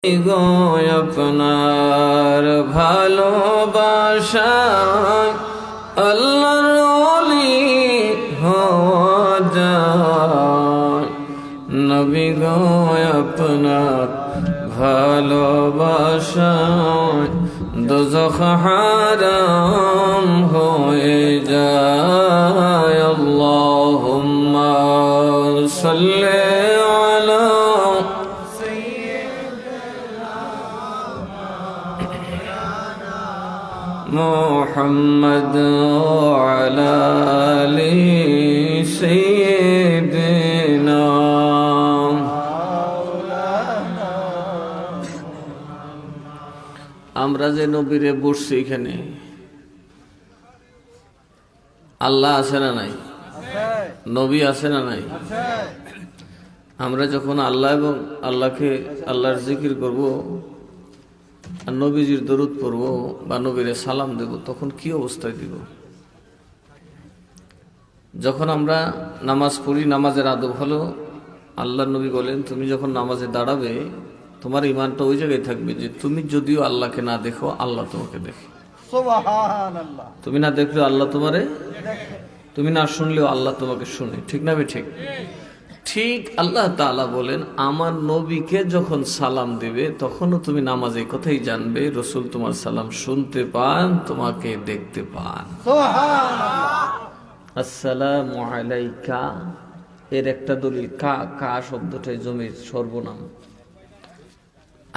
গো আপনার ভালোবাসায় আল্লাহর ওলি হওয়া যায়। নবী গো আপনার ভালোবাসায় দোজখ হারাম হয়ে যায়। আল্লাহুম্মা সাল্লি আলা মুহাম্মদ ওয়ালা আলি সাইয়্যিদিনা। আমরা যে নবীরে বসছি এখানে, আল্লাহ আছে না নাই? নবী আছে না নাই? আমরা যখন আল্লাহ এবং আল্লাহর জিকির করব আর নবীজির দরুদ পড়ব বা নবীরে সালাম দেব, তখন কি অবস্থায় দিব? যখন আমরা নামাজ পড়ি, নামাজের আদব হলো আল্লাহর নবী বলেন, তুমি যখন নামাজে দাঁড়াবে তোমার ইমানটা ওই জায়গায় থাকবে যে তুমি যদিও আল্লাহকে না দেখো, আল্লাহ তোমাকে দেখে। সুবহানাল্লাহ। তুমি না দেখলেও আল্লাহ তোমারে, তুমি না শুনলেও আল্লাহ তোমাকে শুনে। ঠিক না? ঠিক। ঠিক আল্লাহ তাআলা বলেন, আমার নবীকে যখন সালাম দিবে তখনও তুমি নামাজে কথাই জানবে রাসূল তোমার সালাম শুনতে পান, তোমাকে দেখতে পান। সুবহানাল্লাহ। আসসালামু আলাইকা এর একটা দলিল, কা শব্দটাই জমির সর্বনাম।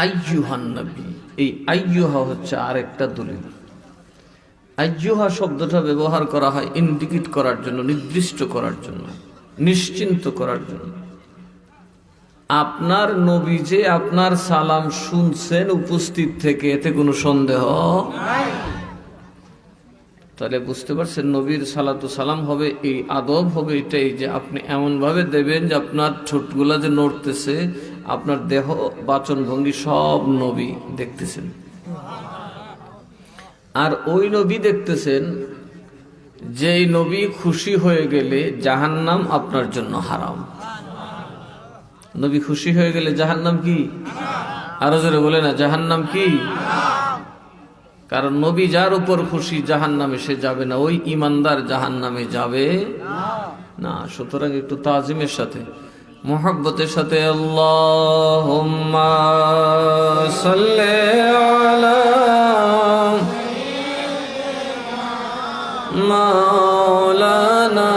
আইয়ুহান নবী, এই আইয়ুহা হচ্ছে আরেকটা দলিল। আইয়ুহা শব্দটা ব্যবহার করা হয় ইন্ডিকেট করার জন্য, নির্দিষ্ট করার জন্য, নিশ্চিন্ত করার জন্য। আপনার নবী যে আপনার সালাম শুনছেন উপস্থিত থেকে, এতে কোনো সন্দেহ নাই। তাহলে বুঝতে পারছেন নবীর সালাতু সালাম হবে, এই আদব হবে এটাই যে আপনি এমন ভাবে দেবেন যে আপনার ঠোঁটগুলা যে নড়তেছে, আপনার দেহ বাচন ভঙ্গি সব নবী দেখতেছেন। আর ওই নবী দেখতেছেন যেই নবী খুশি হয়ে গেলে জাহান্নাম আপনার জন্য হারাম। নবী খুশি হয়ে গেলে জাহান্নাম কি? আরো জোরে বলে না, জাহান্নাম কি? কারণ নবী যার উপর খুশি জাহান্নামে সে যাবে না, ওই ইমানদার জাহান্নামে যাবে না। সুতরাং একটু তাজিমের সাথে, মুহাব্বতের সাথে আল্লাহুম্মা সাল্লি আলা মাওলানা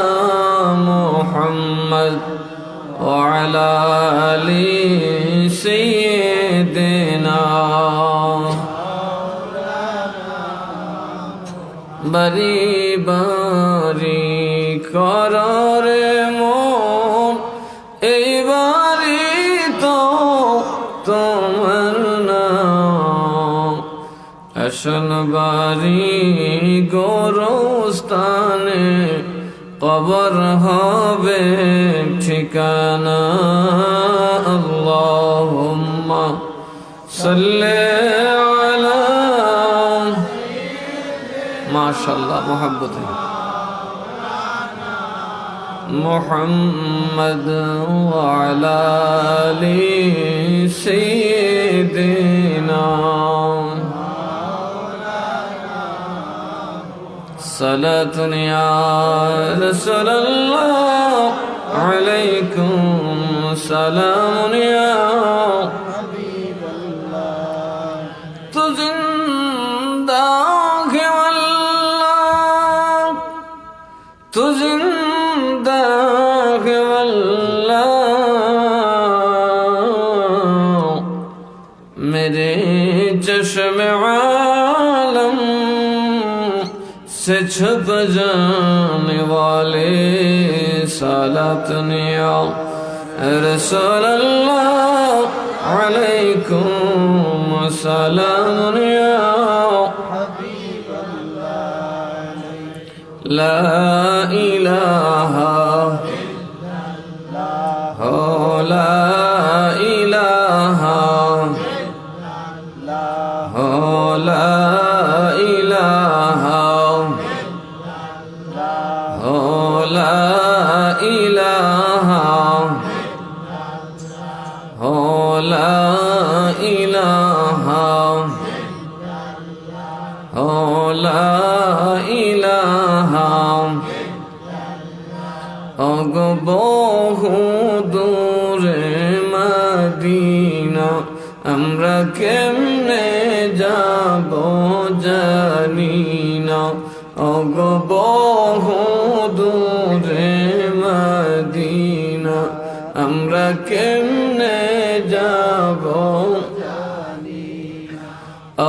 মুহাম্মদ ওয়ালা আলি সাইয়্যিদিনা। বারি বারি কররে মন, এইবারি তো তোমার নাম। আসন বারি গোরস্থানে, কবর হবে ঠিকানা। আল্লাহুম্মা সাল্লি আলা, মাশাআল্লাহ, মোহাব্বত মুহাম্মদ ওয়ালা আলি সাইয়্যিদিনা। সালাতুন ইয়া রাসূলুল্লাহ আলাইকুম সালামুন ইয়া হাবিবাল্লাহ। তু জিন্দা হে আল্লাহ, তু জিন্দা হে আল্লাহ, মেরে চশ্মে आलम से छुप जाने वाले सालातुन या रसूलल्लाह अलैकुम सलामुन या हबीबल्लाह। ला इलाहा इल्लल्लाह, ला इलाहा इल्लल्लाह, ला इलाहा লা ইলাহা লা ইলাহা বহু দূরে মদিনা আমরা কেমনে যাব জানি না ওগো বহু দূরে মদিনা আমরা কেমনে যাব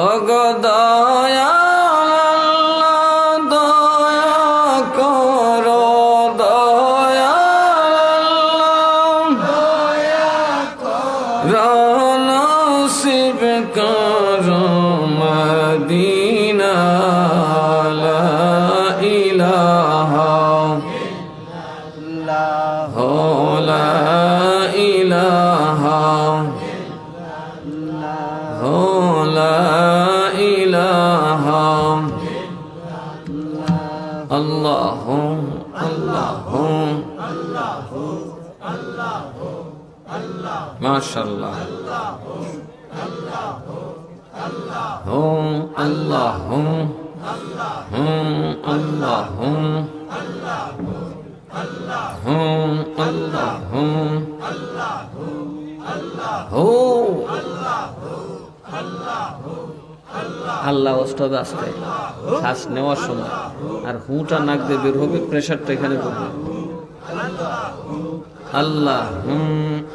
ওগো দয়া নসিব করো মদিনা লা ইলাহা ইল্লাল্লাহ লা ইলাহা ইল্লাল্লাহ লা ইলাহা আল্লাহু আল্লাহু আল্লাহু আল্লাহু মাশাআল্লাহ হুম আল্লাহ হুম আল্লাহ হুম আল্লাহ হুম আল্লাহ অষ্টবে আসতে শ্বাস নেওয়ার সময় আর হুটা নাক দিয়ে বের হবে, প্রেশারটা এখানে পড়বে। আল্লাহ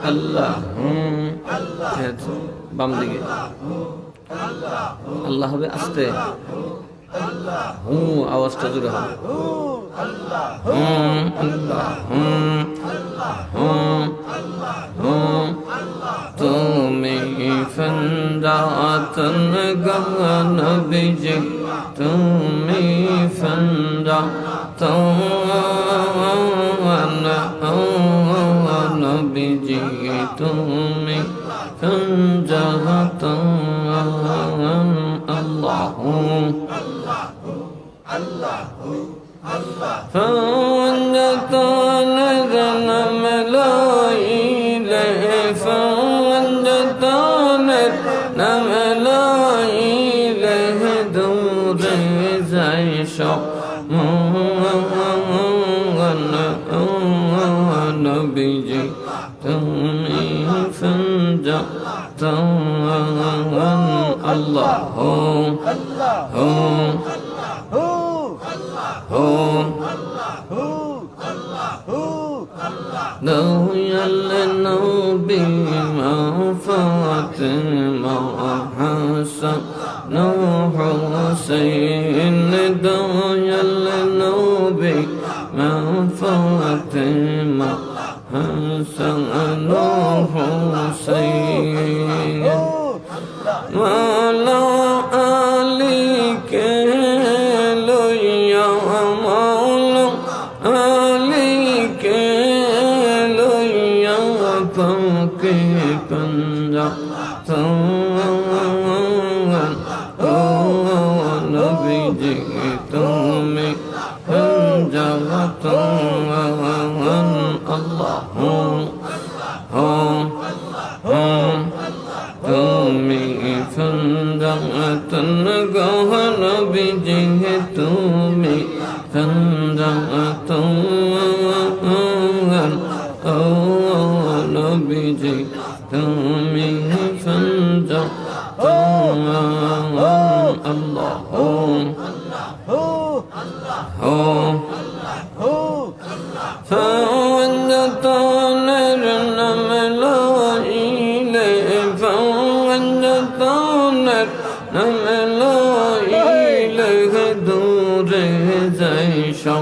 আল্লাহ বাম দিকে আল্লাহ হবে আস্তে, আওয়াজটা জোরে হবে। তুমি ফন্দাতন গগন বিজে তুমি ফন্দাতন নবীজি তুমি ফন্দাতন আল্লাহু আল্লাহু فوجدتنا ذنب لائله فوجدتنا ذنب لائله دور زيشو نبيجي تمي فوجدتنا الله دعوة النبي ما فاطمة حسن حسين دعوة النبي ما فاطمة حسن حسين ولا عليك पंजा नबी जी तुम्हें पंजा अल्लाह तुम्हें पंजा तन गह नबी जी तुम्हें पंजा नबीजी তুমি ফন্জা আল্লাহ فوجدتنا نمل إليه فوجدتنا نمل إليه دور زيشو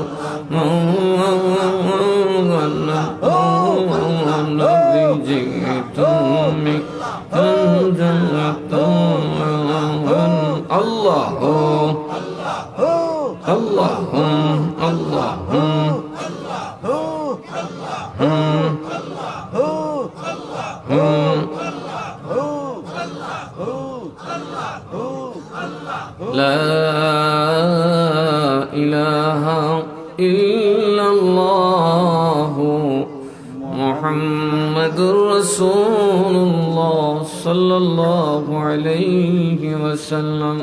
نبيجي তুমি আল্লাহ আল্লাহ আল্লাহ لا إله إلا الله محمد رسول الله صلى الله عليه وسلم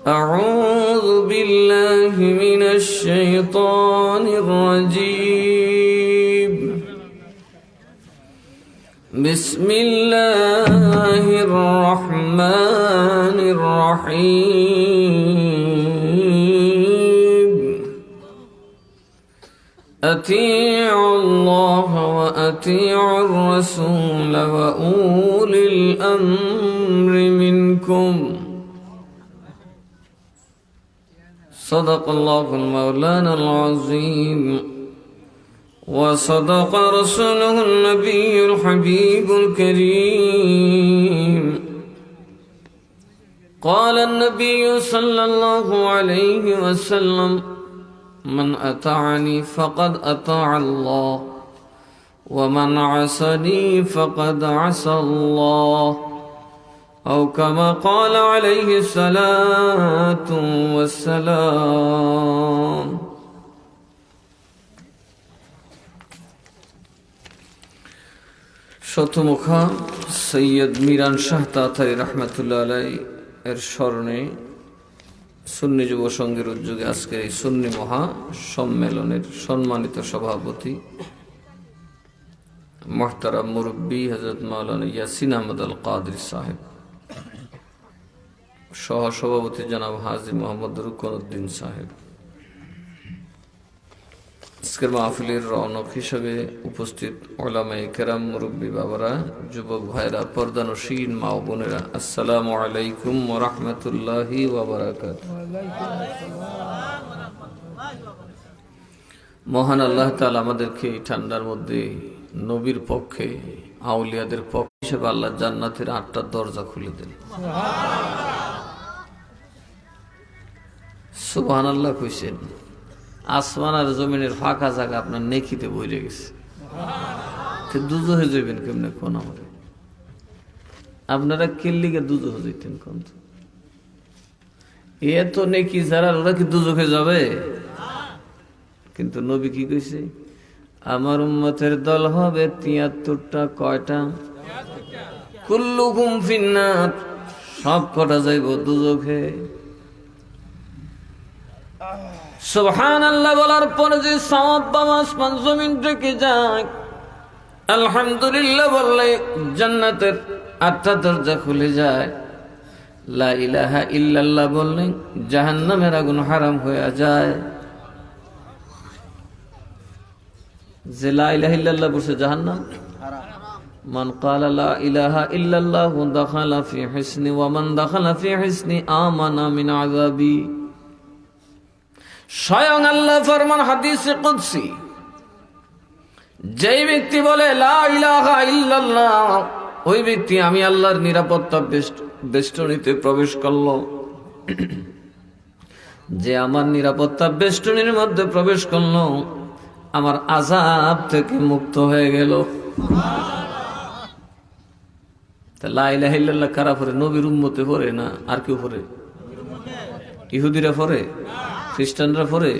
أعوذ بالله من الشيطان الرجيم بسم الله الرحمن الرحيم أطيعوا الله وأطيعوا الرسول وأولي الأمر منكم صدق الله المولانا العظيم وصدق رسوله النبي الحبيب الكريم قال النبي صلى الله عليه وسلم من أطاعني فقد أطاع الله ومن عصاني فقد عصى الله أو كما قال عليه الصلاة والسلام শতমুখা সৈয়দ মিরান শাহ তাতারী রহমতুল্লাহ আলাই এর স্মরণে সুন্নি যুব সংঘের উদ্যোগে আজকের এই সুন্নি মহা সম্মেলনের সম্মানিত সভাপতি মোহতারাম মুরব্বী হযরত মাওলানা ইয়াসিন আহমদ আল কাদরী সাহেব, সহসভাপতি জনাব হাজী মোহাম্মদ রুকনউদ্দিন সাহেব, আজকের মাহফিলের রৌনক হিসেবে উপস্থিত উলামায়ে কেরাম, মুরব্বী বাবারা, যুবক ভাইরা, পর্দানশীন মা ও বোনেরা, আসসালামু আলাইকুম ওয়া রাহমাতুল্লাহি ওয়া বারাকাতুহু। মহান আল্লাহ তাআলা আমাদেরকে এই ঠান্ডার মধ্যে নবীর পক্ষে, আউলিয়াদের পক্ষে হিসেবে আল্লাহ জান্নাতের 8টা দরজা খুলে দেন। সুবহানাল্লাহ কইছেন। আসমান আর জমিনের ফাঁকা জায়গা আপনার নেকিতে বইরে গেছে। দুজহে যাবেন কেমনে কোন আমাদের? আপনারা কেল্লিকে দুজহে যেতেন কোন? এত নেকি যারা, ওরা কি দুজখে যাবে? কিন্তু নবী কি কইছে? আমার উম্মতের দল হবে 73টা। কয়টা? কুল্লুকুম ফিন্নার, সব কটা যাইব দুজখে। সুবহানাল্লাহ বলার পরে যে সওয়াব আসমান জমিন থেকে যায়, আলহামদুলিল্লাহ বললে জান্নাতের 8টা দরজা খুলে যায়, লা ইলাহা ইল্লাল্লাহ বললে জাহান্নামের আগুন হারাম হয়ে যায়। যে লা ইলাহা ইল্লাল্লাহ বলছে জাহান্নাম হারাম। মান ক্বালা লা ইলাহা ইল্লাল্লাহ দাখালা ফি হিসনি ওয়া মান দাখালা ফি হিসনি আমানা মিন আযাবি। স্বয়ং আল্লাহ ফরমান হাদিসে কুদসি, যেই ব্যক্তি বলে লা ইলাহা ইল্লাল্লাহ, ওই ব্যক্তি আমি আল্লাহর নিরাপত্তা বেষ্টনীতে প্রবেশ করলো। যে আমার নিরাপত্তা বেষ্টনীর মধ্যে প্রবেশ করলো, আমার আযাব থেকে মুক্ত হয়ে গেল। লা ইলাহা ইল্লাল্লাহ কারা পড়ে? নবীর উম্মতে পড়ে না, আর কেউ পড়ে? ইহুদিরা পড়ে, খ্রিস্টানরা পড়ে,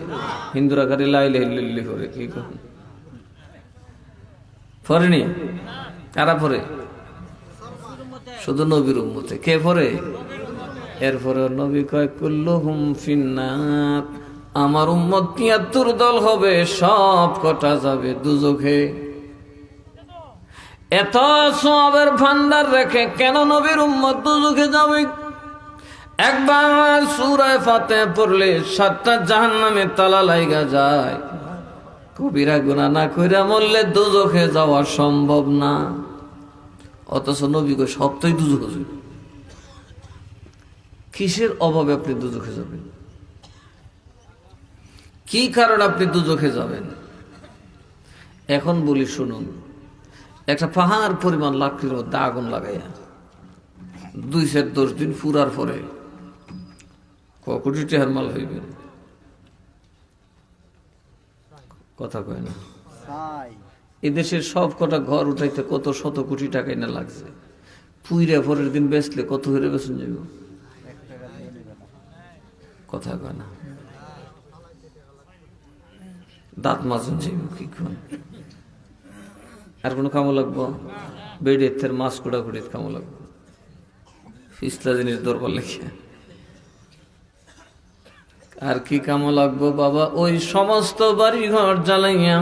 হিন্দুরা কারে লা ইলাহা ইল্লাল্লাহ পড়ে। কি করেন? পড়েনি? কারা পড়ে? শুধু নবীর উম্মতে। কে পড়ে? এরপরে নবী কয় কুল্লুহুম ফিন্নার, আমার উম্মত 73 দল হবে, সব কটা যাবে দুজখে। এত সওয়াবের ভান্ডার রেখে কেন নবীর উম্মত দুজখে যাবে? একবার সূরা ফাতিহা পড়লে 7টা জাহান্নামে তালা লাইগা যায়। কবিরা গুনাহ না কইরা মরলে দুজখে যাওয়া সম্ভব না। অথচ নবী কয় সবটাই দুজখে যাবে। কিসের অভাবে আপনি দুজখে যাবেন? কি কারণ আপনি দুজখে যাবেন? এখন বলি শুনুন। একটা পাহাড় পরিমাণ লাকড়ির মধ্যে আগুন লাগাইয়া 2-10 দিন পুরার পরে কোটি টাকার মাল হইবে? কথা কয় না। এদেশের সব কটা ঘর উঠাইতে কত শত কোটি টাকাই না লাগছে। পুইরা পরের দিন বেচলে কত হইরে বেচন যাইব? কথা কয় না। দাঁত মাজুন যাইব কি কোন? আর কোনো কামো লাগবো? বেডের মাছ কুড়া কুড়ির কামো লাগবো? ফিসলা জিনিস দরকার লেখে আর কি কামো লাগবো বাবা? ওই সমস্ত বাড়ি ঘর জ্বালাইয়া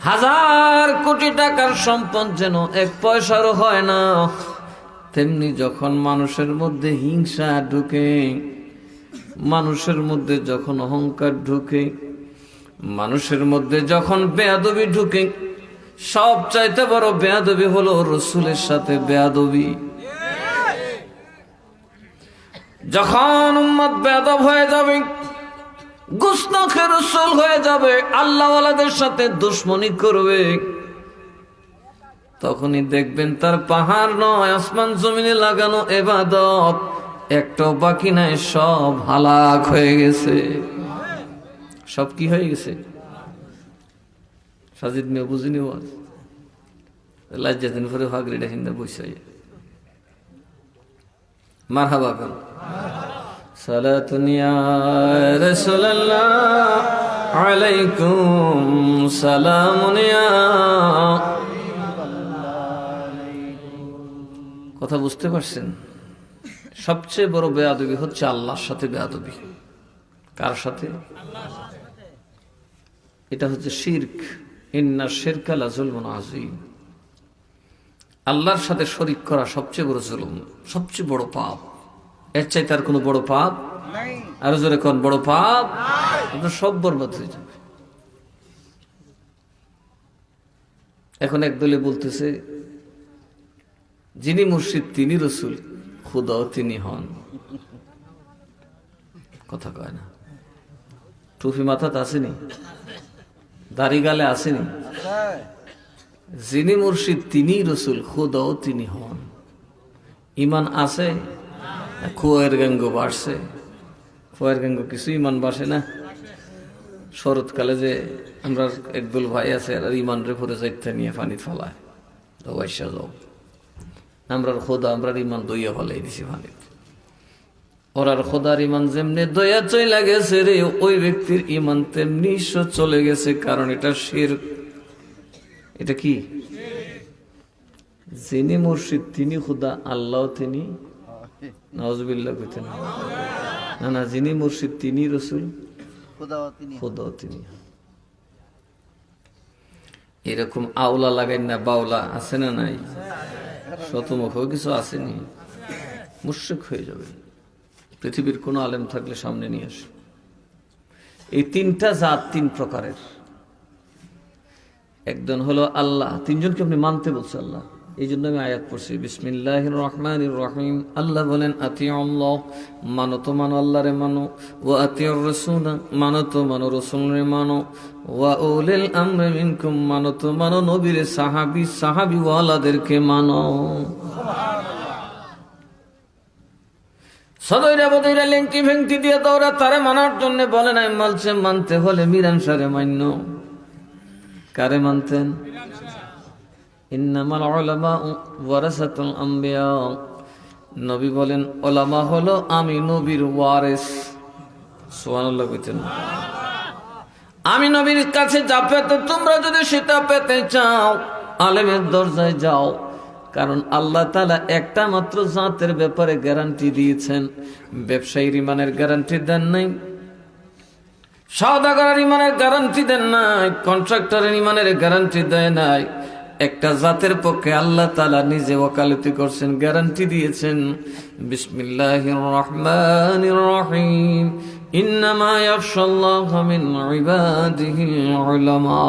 হাজার কোটি টাকার সম্পদ যেন এক পয়সারও হয় না, তেমনি যখন মানুষের মধ্যে হিংসা ঢুকে, মানুষের মধ্যে যখন অহংকার ঢুকে, মানুষের মধ্যে যখন বেয়াদবি ঢুকে, সব চাইতে বড় বেয়াদবি হলো রসুলের সাথে বেয়াদবি। যখন উম্মত বেয়াদব হয়ে যাবে, গুস্তাখে রসুল হয়ে যাবে, আল্লাহওয়ালাদের সাথে দুশ্মনী করবে, তখনই দেখবেন তার পাহাড় নয় আসমান জমিনে লাগানো ইবাদত একটাও বাকি নাই, সব হালাক হয়ে গেছে। সব কি হয়ে গেছে? সাজিদ মেয়ে বুঝিনি বল, লজ্জা দিন পরে ভাগরিটা হিন্দা বসে মারহাবা কর। সালাতুন ইয়া রাসূলুল্লাহ আলাইকুম সালামুন ইয়া। কথা বুঝতে পারছেন? সবচেয়ে বড় বেয়াদবি হচ্ছে আল্লাহর সাথে বেয়াদবি। কার সাথে? এটা হচ্ছে শিরক। ইন্না শিরকা লাযুলমুন আযীম। আল্লাহর সাথে শরীক করা সবচেয়ে বড় জুলুম, সবচেয়ে বড় পাপ। এর চাইতে আর কোনো বড় পাপ নাই। আরো জোরে কোন বড় পাপ? আপনার সব বরবাদ হয়ে যাবে। এখন একদলে বলতেছে যিনি মুর্শিদ তিনি রসুল, খুদাও তিনি হন। কথা কয় না। টুপি মাথাতে আসেনি, দাড়ি গালে আসেনি। যিনি মুর্শিদ তিনি রসুল, খুদাও তিনি হন। ইমান আছে? খুয়ের গঙ্গ বাড়ছে। খুয়ের গঙ্গ কিছু ইমান বাসে না। শরৎকালে যে আমরা একদল ভাই আছে আর ইমান রে পরে যাইতে নিয়ে পানি ফলায়, তো বাইসা যাও আমরার খোদা, আমরার ইমান দইয়া ফলাই দিছি পানি। ওরার খোদার ইমান যেমনি দইয়া চলে গেছে রে, ওই ব্যক্তির ইমান তেমনি চলে গেছে। কারণ এটা শিরক। এটা কি? যিনি মুর্শিদ তিনি খুদা, আল্লাহ তিনি, নাউজুবিল্লাহ কইতেন না। না, যিনি মুর্শিদ তিনি রসুল, খুদাও তিনি। এরকম আওলা লাগাই না, বাউলা আছে না নাই? শতমুখ কিছু আসেনি, মুশরিক হয়ে যাবে। পৃথিবীর কোন আলেম থাকলে সামনে নিয়ে আসে। এই তিনটা জাত তিন প্রকারের। একজন হলো আল্লাহ, তিনজনকে আপনি মানতে বলছে আল্লাহ। এই জন্য আমি আয়াত পড়ছি, বিসমিল্লাহির রহমানির রহিম। আল্লাহ বলেন আতিউল্লাহ, মানো তো মানো আল্লাহরে মানো, ওয়া আতিউর রাসূল, মানো তো মানো রাসূলরে মানো, ওয়া উলিল আমরি মিনকুম, মানো তো মানো নবীর সাহাবী ওয়ালাদেরকে মানো। সদৈরা বদৈরা লেংটি ভেংটি দিয়ে দৌড়া তারে মানার জন্য বলে নাই, মালছে মানতে হলে মিরান সারে মান্য। কারে মানতেন? ইন্নামাল উলামা ওয়ারাসাতুল আম্বিয়া। নবী বলেন উলামা হলো আমি নবীর ওয়ারিস। সুবহানাল্লাহ কইতেন। আমি নবীর কাছে যা পেতে তোমরা যদি সেটা পেতে চাও, আলেমের দরজায় যাও। কারণ আল্লাহ তাআলা একটা মাত্র জাতের ব্যাপারে গ্যারান্টি দিয়েছেন, ব্যবসায়ীর ইমানের গ্যারান্টি দেন নাই, সওদাগরের ইমানের গ্যারান্টি দেন নাই, কন্ট্রাক্টরের ইমানের গ্যারান্টি দেয় নাই। একটা জাতের পক্ষে আল্লাহ তাআলা নিজে ওকালতি করছেন, গ্যারান্টি দিয়েছেন। বিসমিল্লাহির রহমানির রহিম। ইন্নামা ইয়াখশাল্লাহু মিন ইবাদিহিল উলামা।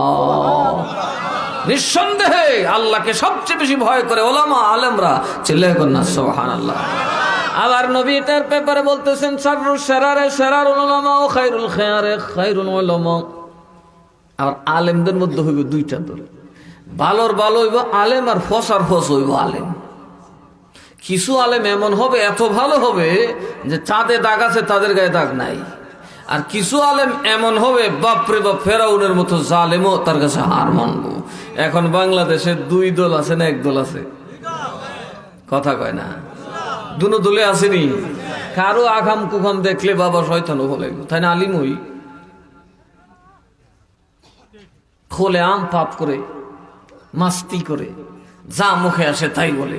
নিঃসন্দেহে আল্লাহকে সবচেয়ে বেশি ভয় করে ওলামা, আলেমরা। চিল্লায়ে বলেন না সুবহানাল্লাহ। আবার নবী এটার ব্যাপারে বলতেছেন, শাররুল শারারে শারারুল উলামা ও খায়রুল খায়ারে খায়রুল উলামা। আর আলেমদের মধ্যে হইব দুইটা দল, ভালোর ভালো হইব আলেম, আর ফসার ফস হইব আলেম। কিছু আলেম এমন হবে, এত ভালো হবে যে চাঁদে দাগ আছে তাদের গায়ে দাগ নাই। আর কিছু আলেম এমন হবে, বাপরে বাপ, ফেরাউনের মতো জালেমও তার কাছে হার মানব। এখন বাংলাদেশে দুই দল আছে না এক দল আছে? কথা কয় না। দুনো দলে আসেনি। কারো আখাম কুখাম দেখলে বাবা শয়তানও বলে, তাই না? আলিম হই খোলে আম পাপ করে, মাস্তি করে, যা মুখে আসে তাই বলে।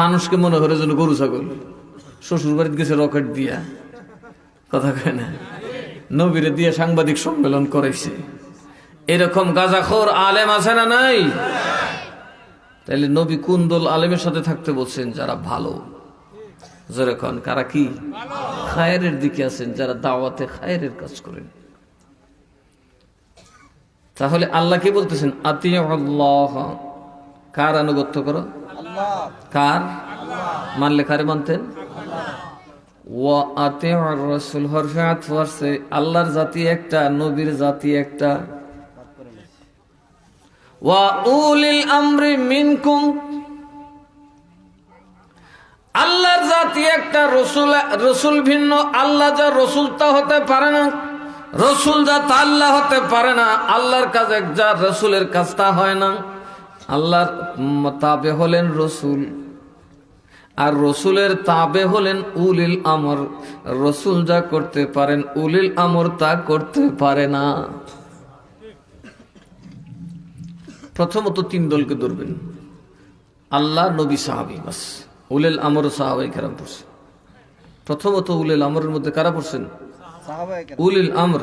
মানুষকে মনে করে যেন গরু ছাগল। শ্বশুর বাড়িতে গেছে রকেট দিয়া, কথা কয় না। নবীরে দিয়ে সাংবাদিক সম্মেলন করাইছে। এরকম গাঁজাখোর আলেম আছে না নাই? তাইলে নবী কোন দল আলেমের সাথে থাকতে বলছেন? যারা ভালো। যেরকম কারা কি খায়েরের দিকে আছেন, যারা দাওয়াতে খায়েরের কাজ করেন। তাহলে আল্লাহ কি বলতেছেন? আতিউল্লাহ, কার আনুগত্য করো? কার মানলে কারে মানতেন? ওয়া আতিউর রাসূল, হরফে আতফ আছে। আল্লাহর জাতি একটা, নবীর জাতি একটা। ওয়া উলিল আমরি মিনকুম, আল্লাহর জাতি একটা, রসুল ভিন্ন। আল্লাহ যা রসুল তা হতে পারে না, রসুল যা তা আল্লাহ হতে পারে না। আল্লাহর কাজ এক যা, রসুলের কাজ তা হয় না। আল্লাহর তাবে হলেন রসুল, আর রসুলের তাবে হলেন উলিল আমর। রসুল যা করতে পারেন, উলিল আমর তা করতে পারে না। প্রথমত তিন দলকে ধরবেন, আল্লাহ, নবী, সাহাবী। বাস, উলিল আমর সাহাবায়ে কেরাম পড়ছেন। প্রথমত উলিল আমরের মধ্যে কারা পড়ছেন? উলিল আমর,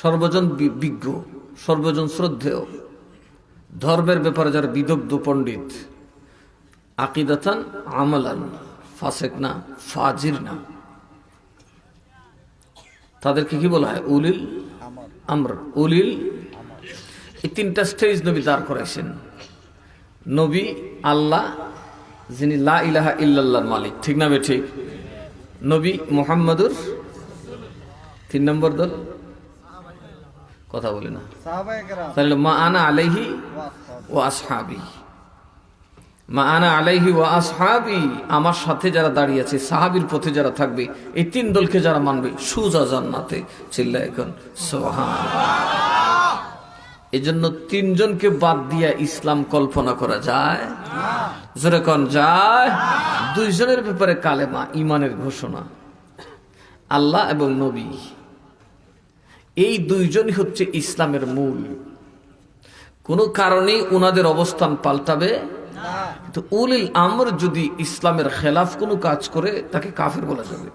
সর্বজন বিজ্ঞ, সর্বজন শ্রদ্ধেয়, ধর্মের ব্যাপারে যারা বিদগ্ধ পণ্ডিত, আকিদাতান আমালান, ফাসেক না, ফাজির না, তাদেরকে কি বলা হয়? উলিল আমর, উলিল। এই তিনটা স্টেজ নবী দাঁড় করাইছেন। নবী, আল্লাহ যিনি লা ইলাহা ইল্লাল্লাহর মালিক, ঠিক না ঠিক? নবী মুহাম্মাদুর তিন নম্বর দল, কথা বলে না। তাহলে মা আনা আলাইহি ওয়া আসহাবি, মা আনা আলাইহি ওয়া আসহাবি, আমার সাথে যারা দাঁড়িয়ে আছে, সাহাবীর পথে যারা থাকবে, এই তিন দলকে যারা মানবে, সুজা জান্নাতে। চিল্লায় এখন সুবহানাল্লাহ। এজন্য তিনজনকে বাদ দিয়া ইসলাম কল্পনা করা যায়? যেরকম যায়। দুইজনের ব্যাপারে কালেমা, ইমানের ঘোষণা, আল্লাহ এবং নবী। এই দুইজনই হচ্ছে ইসলামের মূল। কোনো কারণেই উনাদের অবস্থান পাল্টাবে তো উলিল আমর যদি ইসলামের খেলাফ কোনো কাজ করে, তাকে কাফের বলা যাবে।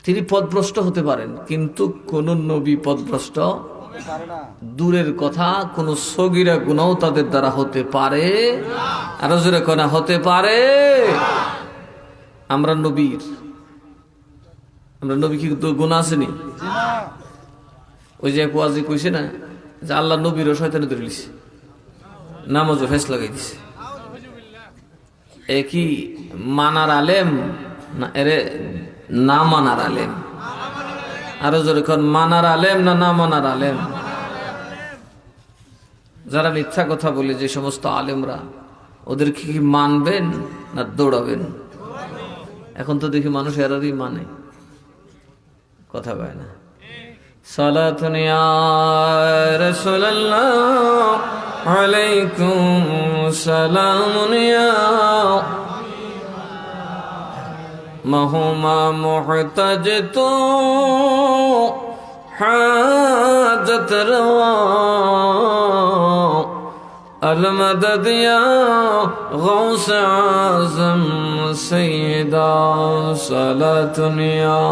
তিনি পথভ্রষ্ট হতে পারেন, কিন্তু কোন নবী পথভ্রষ্ট দূরের কথা, কোন সগীরা গুনাহ তাদের দ্বারা হতে পারে, আরো জোরে কোনা হতে পারে। আমরা নবী কি গুনাহ আসেনি? ওই যে এক ওয়াজি কইছে না, যে আল্লাহ নবীরও শয়তানে ধরে লিছে, নামাজও ফেস লাগাই দিছে। এ কি মানার আলেম না এরে না মানার আলেম? আরো জোরে কোন, মানার আলেম না না মানার আলেম? যারা মিথ্যা কথা বলে, যে সমস্ত আলেমরা, ওদেরকে কি মানবেন না দৌড়াবেন? এখন তো দেখি মানুষ এরারই মানে, কথা কয় না। সালাতুন ইয়া রাসূলুল্লাহ আলাইকুম সালামুন ইয়া মহুমা মুহতাজ তো হাজত রওয়া المدد يا غوث اعظم سيدا صلاة يا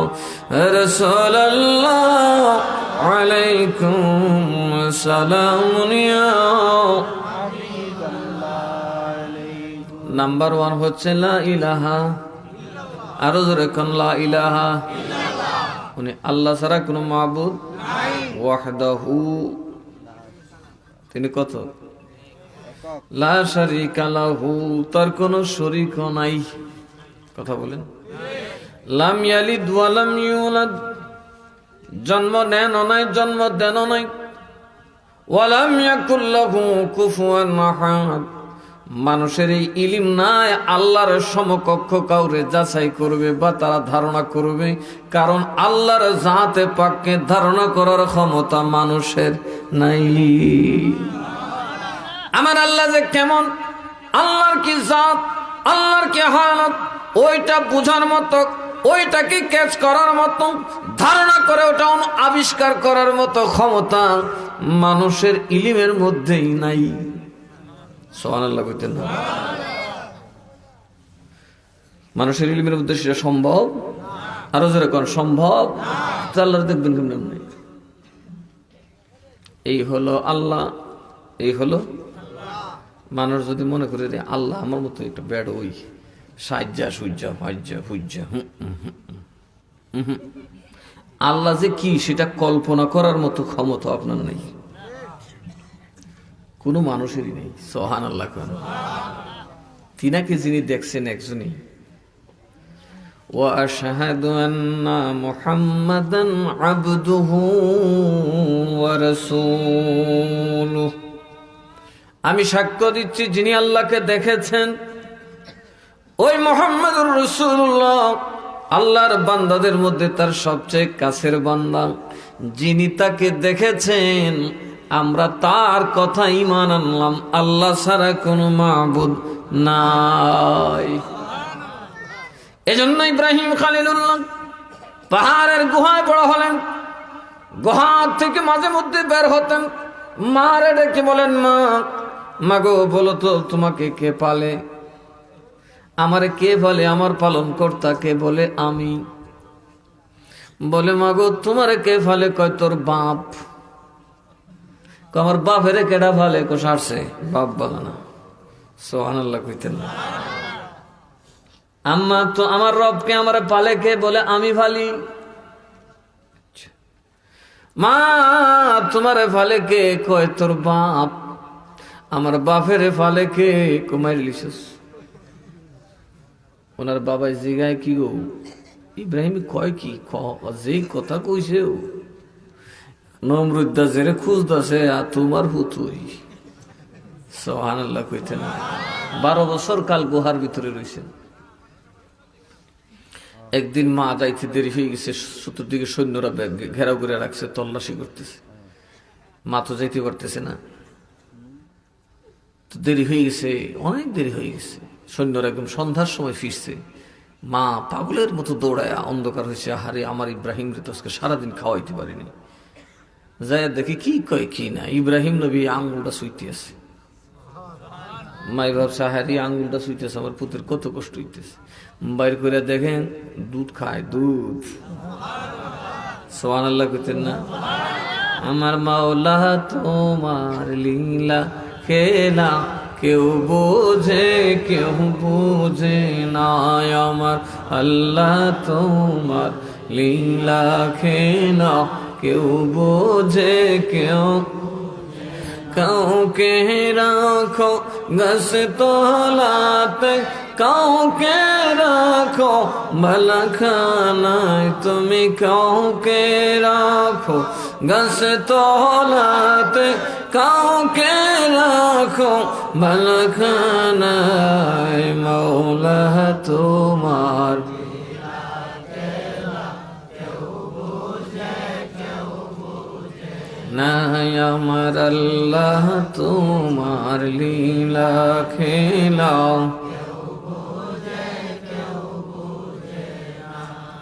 رسول الله عليكم سلام يا حبيب الله নাম্বার 1 হচ্ছে লা ইলাহা, আরো জোরে কোন লা ইলাহা ইল্লাল্লাহ। উনি আল্লাহ ছাড়া কোনো মাবুদ নাই, ওয়াহদাহু, তিনি কত? লা শারীকা লাহু, তার কোনো শরীক নাই। কথা বলেন। লাম ইয়ালিদ ওয়া লাম ইউলাদ, জন্ম নেন নাই, জন্ম দেন নাই। ওয়া লাম ইয়াকুল লাহু কুফুয়ান আহাদ, মানুষের এই ইলম নাই আল্লাহর সমকক্ষ কাউরে যাচাই করবে বা তারা ধারণা করবে, কারণ আল্লাহর জাতে পাককে ধারণা করার ক্ষমতা মানুষের নাই। আমার আল্লাহ যে কেমন, আল্লাহর কি জাত, আল্লাহর কি হালত, ওইটা বুঝার মতো, ওইটাকে ক্যাচ করার মতো, ধারণা করে ওটা আবিষ্কার করার মতো ক্ষমতা মানুষের ইলমের মধ্যেই নাই। সুবহানাল্লাহ কইতেন না? মানুষের ইলমের মধ্যে সেটা সম্ভব, আরো যারা কোন সম্ভব, আল্লাহর দেখবেন কেমন নাই। এই হলো আল্লাহ, এই হলো মানুষ যদি মনে করে যে আল্লাহ আমার মতো একটা বেড় ওই সাজ্জা সুজ্জা ফাজ্জা ফুজ্জা, আল্লাহ যে কি সেটা কল্পনা করার মতো ক্ষমতা আপনার নেই, কোনো মানুষেরই নেই। সুবহানাল্লাহ। তিনাকে যিনি দেখছেন একজনই। وأشهد أن محمدا عبده ورسوله, আমি সাক্ষ্য দিচ্ছি যিনি আল্লাহকে দেখেছেন ওই মুহাম্মদুর রাসূলুল্লাহ আল্লাহর বান্দাদের মধ্যে তার সবচেয়ে কাছের বান্দা। যিনি তাকে দেখেছেন আমরা তার কথা ঈমান আনলাম, আল্লাহ ছাড়া কোনো মাবুদ নাই। এজন্য ইব্রাহিম খলিলুল্লাহ পাহাড়ের গুহায় বড় হলেন, গুহা থেকে মাঝে মধ্যে বের হতেন, মারে ডেকে বলেন, মা মাগো বলো তো তোমাকে কে পালে? আমারে কে বলে? আমার পালন কর্তা কে বলে? আমি। বলে মাগো তোমারে কে ফালে? কয় তোর বাপ। আমার বাপেরে কেডা ফালে? কো সারছে বাপ বলে না। সুবহানাল্লাহ কইতেন না। আম্মা তো আমার রবকে আমার পালে কে? বলে আমি ফালি। মা তোমারে ফালে কে? কয় তোর বাপ। আমার বাপের ফালে কে? কুমার লিসুস। ওনার বাবাই জিগায় কি গো ইব্রাহিম কয় কি? যেই কথা কইছে নমরুদ্দা জেরে খুঁজতেছে আর তোমার হুতুই। সুবহানাল্লাহ কইতেন। 12 বছর কাল গুহার ভিতরে রয়েছেন। একদিন মা যাইতে দেরি হয়ে গেছে, চতুর্দিকে সৈন্যরা ঘেরাও করে রাখছে, তল্লাশি করতেছে। মা তো যাইতে পারতেছে না, তো দেরি হয়ে গেছে, অনেক দেরি হয়ে গেছে। সৈন্যরা একদম সন্ধ্যার সময় ফিরছে। মা পাগলের মতো দৌড়ায়, অন্ধকার হয়েছে। আহারে আমার ইব্রাহিম রে তো আজকে সারাদিন খাওয়াইতে পারিনি। যাই দেখি কি কয় কি না, ইব্রাহিম নবী আঙ্গুলটা সুইতে আছে। মাই ভাবছে আহারি আঙ্গুলটা সুইতেছে, আমার পুতের কত কষ্ট হইতেছে। বাইর করে দেখেন দুধ খায়, দুধ। সুবহানাল্লাহ কইতেন না। আমার মাওলা তোমার লীলা খেলা কেউ বোঝে কেউ বোঝে না, আমার আল্লাহ তোমার লীলা খেলা কেউ বোঝে কেউ। কাউকে রাখো গাছ তলাতে, কাউকে রাখো বালাখানায়, তুমি কাউকে রাখো গাছ তলাতে, কাউকে রাখো বালাখানায়, মাওলা তোমার নাই, আমার আল্লাহ তোমার লীলা খেলাও।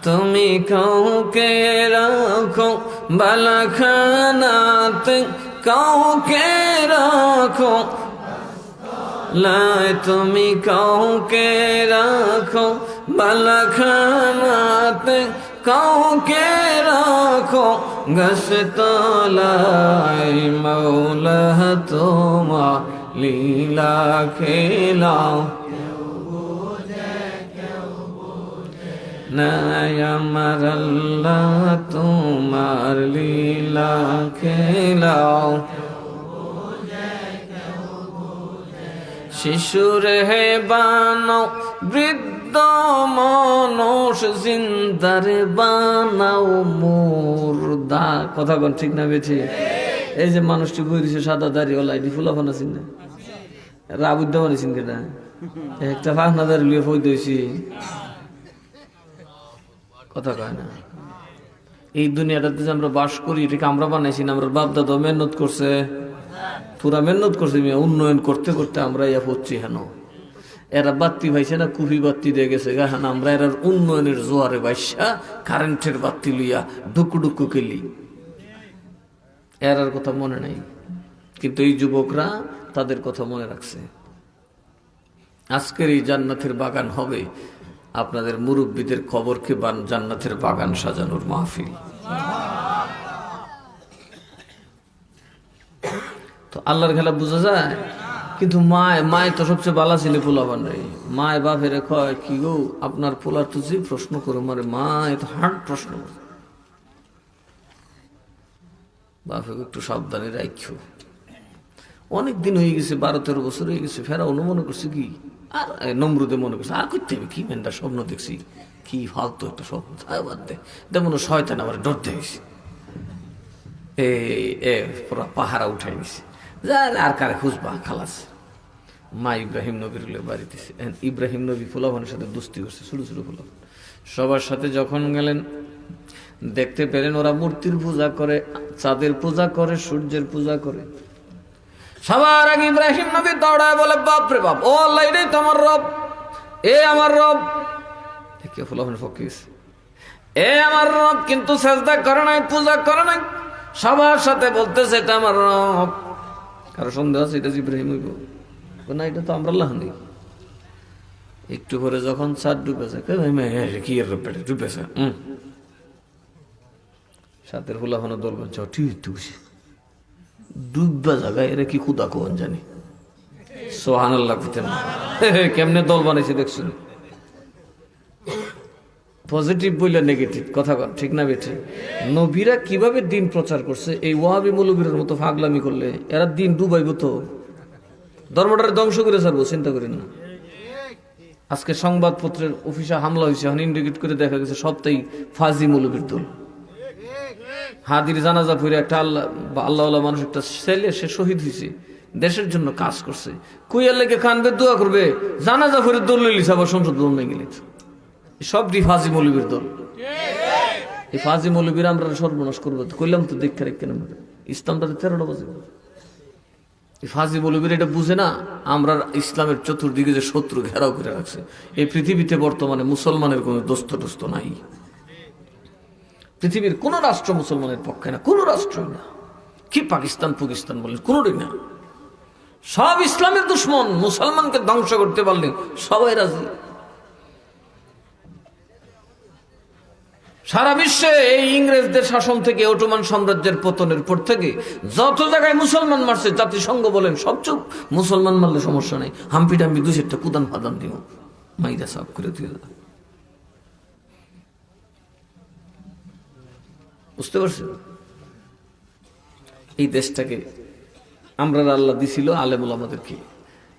তুমি কাউকে রাখো বালাখানাতে, কাউকে রাখো লাই, তুমি কাউকে রাখো বালাখানাতে, কাউকে রাখো গাছ তলায়, মাওলা তোমার লীলা খেলাও। নাই আমার আল্লাহ তোমার লীলা খেলাও। শিশুর হে বানাও বৃদ্ধ মানুষ, জিন্দারে বানাও মুর্দা। কথা কোন ঠিক না বেছে? এই যে মানুষটি বইছে সাদা দাড়িওয়ালা, এটি ফুলাফানা চিন্তা রাবুদ্দা বানিয়েছেন কেটা? একটা ফাঁকনা দাঁড়ি লিয়ে ফই দইছি, কথা কয় না। এই দুনিয়াটাতে যে আমরা বাস করি এটাকে আমরা বানাইছি না, আমরা বাপ দাদা মেহনত করছে, পুরা মেহনত করছে, উন্নয়ন করতে করতে আমরা ইয়া হচ্ছি। হেন এরা বাত্তি পাইছে না, কুফি বাত্তি দিয়ে গেছে গা, হ্যাঁ আমরা এর উন্নয়নের জোয়ারে বাইসা কারেন্টের বাত্তি লইয়া ডুকু ডুকু কেলি, এর কথা মনে নাই। কিন্তু এই যুবকরা তাদের কথা মনে রাখছে। আজকের এই জান্নাতের বাগান হবে আপনাদের মুরব্বীদের খবরকে জান্নাতের বাগান সাজানোর মাহফিল। তো আল্লাহর খেলা বোঝা যায়। কিন্তু মায় তো সবচেয়ে বালা ছিল পোলাবান রে। মায় বাপেরে কয় কি গো আপনার পোলার তো যে প্রশ্ন করে মারে, মা এত হার্ড প্রশ্ন, বাপে একটু সাবধানে রাখছো। অনেক দিন হয়ে গেছে, 12-13 বছর হয়ে গেছে। ফেরাউনও মনে করছে কি, আর নমরুদে মনে করছে আর করতে হবে কি, মেনটা স্বপ্ন দেখছি কি ফালতু একটা স্বপ্ন, বাদ দে, তেমন শয়তান আমার ডর দেখেছি, পুরা পাহারা উঠাই নিছে, আর কারে খুঁজবা খালাস। মা ইব্রাহিম নবীর বাড়িতে, ইব্রাহিম নবী ফুলাভানের সাথে দুস্তি করছে, ছোট ছোট ফুলাভান সবার সাথে যখন গেলেন দেখতে পেলেন ওরা মূর্তির পূজা করে, চাঁদের পূজা করে, সূর্যের পূজা করে। সবার আগে ইব্রাহিম নবী দৌড়ায় বলে বাপ রে বাপ, ও আল্লাহ এটাই তো আমার রব, এ আমার রব। কে ফুলাভান ফকিস, এ আমার রব, কিন্তু সাজদা করে নাই, পূজা করে নাই। সবার সাথে বলতেছে এটা আমার রব। কারো সন্দেহ আছে এটা ইব্রাহিম হইব না? এটা তো আমরা আল্লাহ নেই। একটু পরে যখন চাঁদ ডুবেছে, কি ডুবেছে, সাথের ফুলাফানো দল বলছে ঠিক ডুববা জায়গায় এরা কি খুদা কোন জানি, সোহান আল্লাহ কেমনে দল বানাইছে দেখছেন। পজিটিভ বললে নেগেটিভ কথা ঠিক না বেঠে? নবীরা কিভাবে দিন প্রচার করছে, এই ওয়াহাবি মৌলবীর মতো ফাগলামি করলে এরা দিন ডুবাইব, তো ধর্মটারে ধ্বংস করে ছাড়বো, চিন্তা করেন না। আজকে সংবাদপত্রের অফিসে হামলা হয়েছে, এখন ইন্ডিকেট করে দেখা গেছে সবটাই ফাজি মৌলবীর দল। হাদির জানাজা পড়ে একটা আল্লাহ মানুষ, একটা ছেলে, সে শহীদ হয়েছে, দেশের জন্য কাজ করছে, কুইয়ার লেগে কানবে, দোয়া করবে, জানাজা পড়ে দল লইলিস, আবার সংসদ ভবন ভেঙে গেলিস। সবটি ফাজি মৌলবীর দল। এই ফাজি মৌলবীর আমরা সর্বনাশ করবো, কইলাম তো দেখতে রেখে ইসলামটা 13টা বাজে। এই ফাজি মৌলবীর এটা বুঝে না আমরা ইসলামের চতুর্দিকে যে শত্রু ঘেরাও করে রাখছে। এই পৃথিবীতে বর্তমানে মুসলমানের কোনো দোস্ত টোস্ত নাই। পৃথিবীর কোন রাষ্ট্র মুসলমানের পক্ষে না, কোন রাষ্ট্রই না। কি পাকিস্তান বলেন, কোনটাই না। সব ইসলামের দুশ্মন। মুসলমানকে ধ্বংস করতে পারলে সবাই রাজি। সারা বিশ্বে এই ইংরেজদের শাসন থেকে, অটোমান সাম্রাজ্যের পতনের পর থেকে যত জায়গায় মুসলমান মারছে, জাতিসংঘ বলেন সব চুপ। মুসলমান মারলে সমস্যা নেই, হাম্পি টাম্পি 2-4টা কুদান ফাদান দিব, মাইরা সাফ করে দিয়ে। বুঝতে পারছেন? এই দেশটাকে আমরা আল্লাহ দিছিল আলেমুল আমাদেরকে,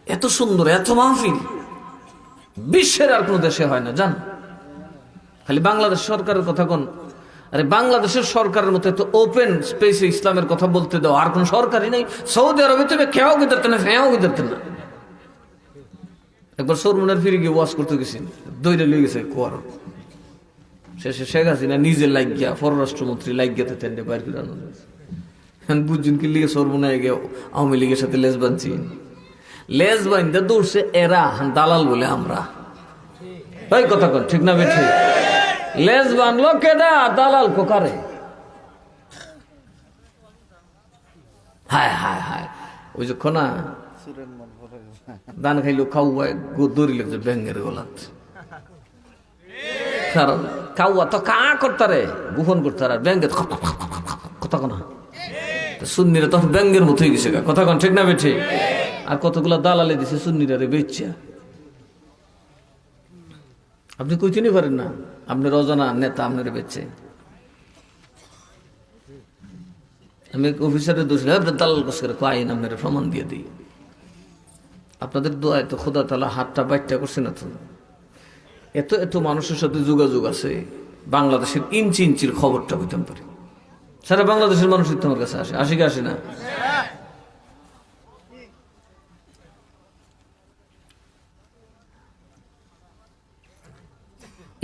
এত সুন্দর, এত মাহফিল বিশ্বের আর কোন দেশে হয় না। জান, খালি বাংলাদেশ সরকারের কথা কোন, আরে বাংলাদেশের সরকারের মতো এত ওপেন স্পেসে ইসলামের কথা বলতে দাও আর কোন সরকারই নেই। সৌদি আরবে তুমি কেউ গিয়ে না, ফেঁয়াও গিয়ে না। একবার সরমুনার ফিরে গিয়ে ওয়াজ করতে গেছি, দৈরে লিয়ে গেছে কোয়ার শেষে শেখ হাসিনা নিজে লাগিয়া, পররাষ্ট্রমন্ত্রী লাগিয়াতে তেন্ডে বাইর করে আনো। বুঝছেন কি লিগে সরমুনায় গিয়ে আওয়ামী লীগের সাথে লেজ বানছি, লেজ বানতে দৌড়ছে এরা, দালাল বলে আমরা। তাই কথা কর ঠিক না বেঠে? লেজ বানলো কেডা? দালাল কোকারে। হায় হায় হায়, ওই যে খোনা দান খাইলো খাওয়া দৌড়ি লাগছে ব্যাঙ্গের গোলাত। কারণ খাওয়া তো কা করতারে, গোপন করতার, আর ব্যাঙ্গের কথা কোনা সুন্নিরা তখন ব্যাঙ্গের মতো হয়ে গেছে। কথা কন ঠিক না বেঠে? আর কতগুলা দালালে দিছে সুন্নিরা রে বেচা। আপনি কইতেই পারেন না আপনার অজানা নেতা আপনার বেচে। আমি অফিসারের দোষ দালাল কাজ করে আইন আপনার প্রমাণ দিয়ে দিই। আপনাদের দোয়ায় তো খোদা তাআলা হাতটা বাইটটা করছে না। তো এত এত মানুষের সাথে যোগাযোগ আছে, বাংলাদেশের ইঞ্চি ইঞ্চির খবরটা হইতে পারে। সারা বাংলাদেশের মানুষ তোমার কাছে আসে কি আসে না?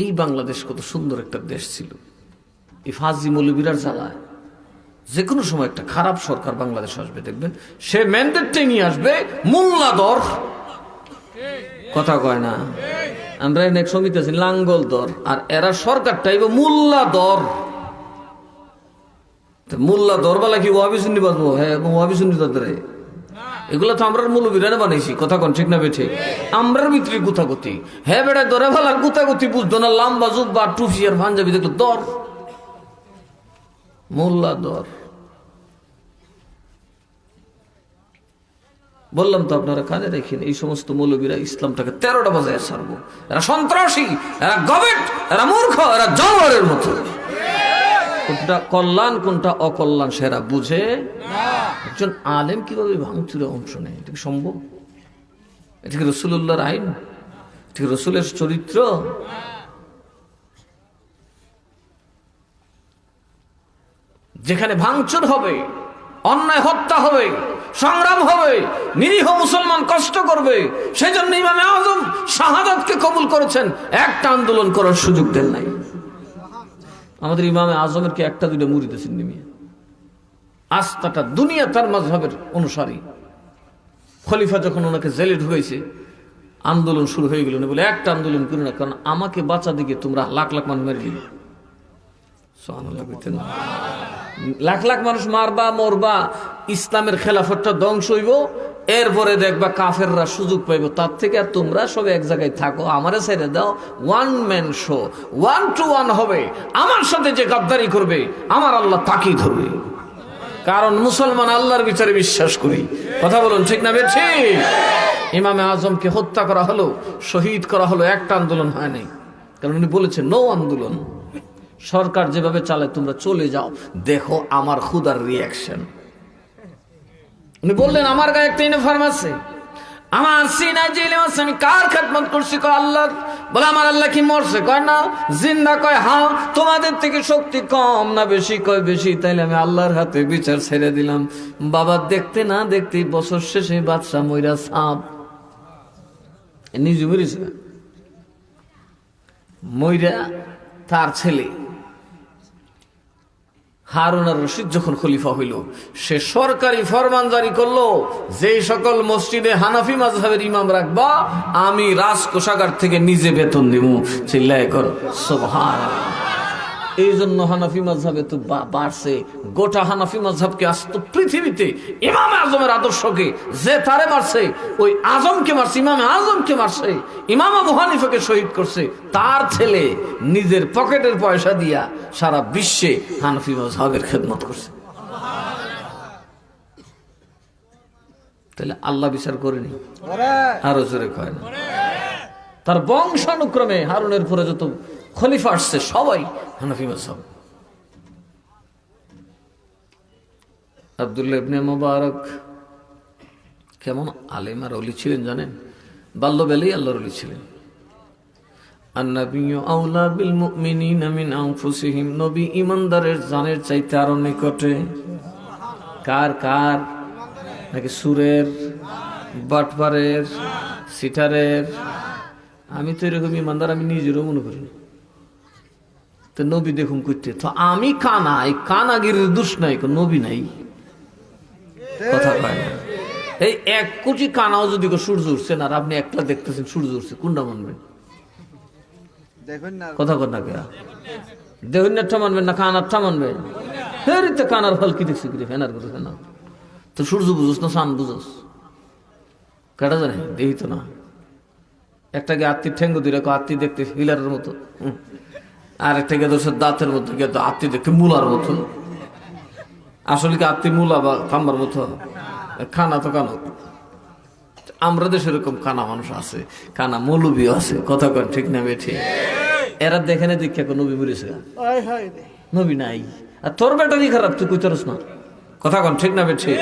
এই বাংলাদেশ কত সুন্দর একটা দেশ ছিল। এই ফাজি মৌলবীরার জ্বালায় যে কোনো সময় একটা খারাপ সরকার বাংলাদেশ আসবে, দেখবেন সে ম্যান্ডেটটাই নিয়ে আসবে মোল্লা দর। কথা কয় না? আমরা এক সমিতি আছি লাঙ্গল দর, আর এরা সরকারটাই মোল্লা দর। মোল্লা দর বলা কি ওয়াবি সুন্নি বাজবো? হ্যাঁ, ওয়াবি সুন্নি দরে এগুলো তো আমরা মৌলবীরা বানাইছি। কথা কন ঠিক না বেঠে? আমরার ভিতরে গুতাগুতি। হ্যাঁ বেড়া দরে ভালার গুতাগুতি বুঝতো না, লাম্বা জুব্বা টুপি আর পাঞ্জাবি দেখলো দর, মোল্লা দর। বললাম তো আপনারা কানে রেখেন, এই সমস্ত মৌলবীরা ইসলামটাকে 13টা বাজায় ছাড়বো। এরা সন্ত্রাসী, এরা গবেট, এরা মূর্খ, এরা জানোয়ারের মতো। কোনটা কল্যাণ কোনটা অকল্যাণ সেরা বুঝে। একজন আলেম কিভাবে ভাঙচুরে অংশ নেয়? এটা কি সম্ভব? এটা কি রাসূলুল্লাহর আইন? এটা কি রাসূলের চরিত্র? যেখানে ভাঙচুর হবে, অন্যায় হত্যা হবে, সংগ্রাম হবে, নিরীহ মুসলমান কষ্ট করবে, সেজন্য ইমামে আজম শাহাদাতকে কবুল করেছেন, একটা আন্দোলন করার সুযোগ দেন নাই। আমাদের ইমামে আজমের কি একটা দুইটা মুরিদ আছেন নিমিয়ে? আস্থাটা দুনিয়া তার মাযহাবের অনুসারী। খলিফা যখন ওনাকে জেলে ঢুকাইছে, আন্দোলন শুরু হয়ে গেল, উনি বলে একটা আন্দোলন করি না, কারণ আমাকে বাঁচা দিকে তোমরা লাখ লাখ মানুষ মেরে দিবে। লাখ লাখ মানুষ মারবা, মরবা, ইসলামের খেলাফতটা ধ্বংস হইব, এরপরে দেখবা কাফেররা সুযোগ পাইব। তার থেকে আর তোমরা সব এক জায়গায় থাকো, আমারে ছেড়ে দাও, ওয়ান ম্যান শো, 1 to 1 হবে। আমার সাথে যে গাদ্দারি করবে আমার আল্লাহ তাকেই ধরবে, কারণ মুসলমান আল্লাহর বিচারে বিশ্বাস করি। কথা বলুন ঠিক না বেঠি? ইমামে আজমকে হত্যা করা হলো, শহীদ করা হলো, একটা আন্দোলন হয় নাই, কারণ উনি বলেছেন নো আন্দোলন। সরকার যেভাবে চালায় তোমরা চলে যাও, দেখো আমার খুদার রিয়াকশন। উনি বললেন আমার গায়ে একটা ইউনিফর্ম আছে, আমার সিনায় যে ইলম আছে, আমি কার খেদমত করছি? কয় আল্লাহর। বলে আমার আল্লাহ কি মরছে? কয় না। জিন্দা? কয় হ্যাঁ। তোমাদের থেকে শক্তি কম না বেশি? কয় বেশি। তাইলে আমি আল্লাহর হাতে বিচার ছেড়ে দিলাম। বাবা দেখতে না দেখতেই বছর শেষে বাদশা মইরা সাপ নিজে মরিছে, মইরা তার ছেলে হারুন আর রশিদ যখন খলিফা হইল, সে সরকারি ফরমান জারি করলো, যে সকল মসজিদে হানাফি মাযহাবের ইমাম রাখবা আমি রাজকোষাগার থেকে নিজে বেতন দিব। চিল্লায় কর সুবহানাল্লাহ। এই জন্য হানাফি মাযহাবে তো বাড়ছে। গোটা হানাফি মাযহাবকে আসতো পৃথিবীতে ইমাম আজমের আদর্শকে যে তারে মারছে, ওই আজমকে মারছে, ইমামে আজমকে মারছে, ইমাম আবু হানিফাকে শহীদ করছে, তার ছেলে নিজের পকেটের পয়সা দিয়া সারা বিশ্বে হানাফি মাযহাবের খেদমত করছে। তাহলে আল্লাহ বিচার করেনি? আরো জোরে কয় না? তার বংশানুক্রমে হারুনের পরে যত খলিফা আসছে সবাই হানাফি মাযহাব। আব্দুল্লাহ ইবনে মুবারক কেমন আলেম আর ওলি ছিলেন জানেন? বাল্যবেলায় আল্লাহর ওলি ছিলেন। আন-নাবিয়্যু আওলা বিল মুমিনিনা মিন আনফুসিহিম, নবী ইমানদারের জানের চাইতে আরো নিকটে। কার কার? নাকি সুরের, বাটপারের, সিটারের? আমি তো এরকম ইমানদার আমি নিজেরও মনে করি। তো নবী দেখুন করতে, তো আমি কানা, এই কানাগিরির দোষ নাই, নবী নাই। কথা কয় না। এই 1 কোটি কানাও যদি সূর্য উঠছে না, আর আপনি একলা দেখতেছেন সূর্য উঠছে, কোনটা মানবেন? কথা কর না কে? দেহনারটা মানবেন না কানারটা মানবেন? তো কানার ফল কি দেখছি? ফেনার করে ফেনার তো সূর্য বুঝোস না চান বুঝোস? কেটা জানে? দেখি তো না। একটাকে আত্মীর ঠেঙ্গু দিলে আত্মী দেখতে হিলারের মতো, আর একটাকে দোষের দাঁতের মতো, কিন্তু আত্মী দেখতে মূলার মতো। আসলে কি আত্মী মূলা বা তাম্বার মতো? খানা তো কানো। আমরা দেশে এরকম কানা মানুষ আছে, কানা মৌলবী আছে। কথা কন ঠিক না বেঠি? এরা দেখে না দেখে নবী মরেছে, নবী নাই। আর তোর ব্যাটারি খারাপ, তুই কইতারস না। কথা কন ঠিক না বেঠি?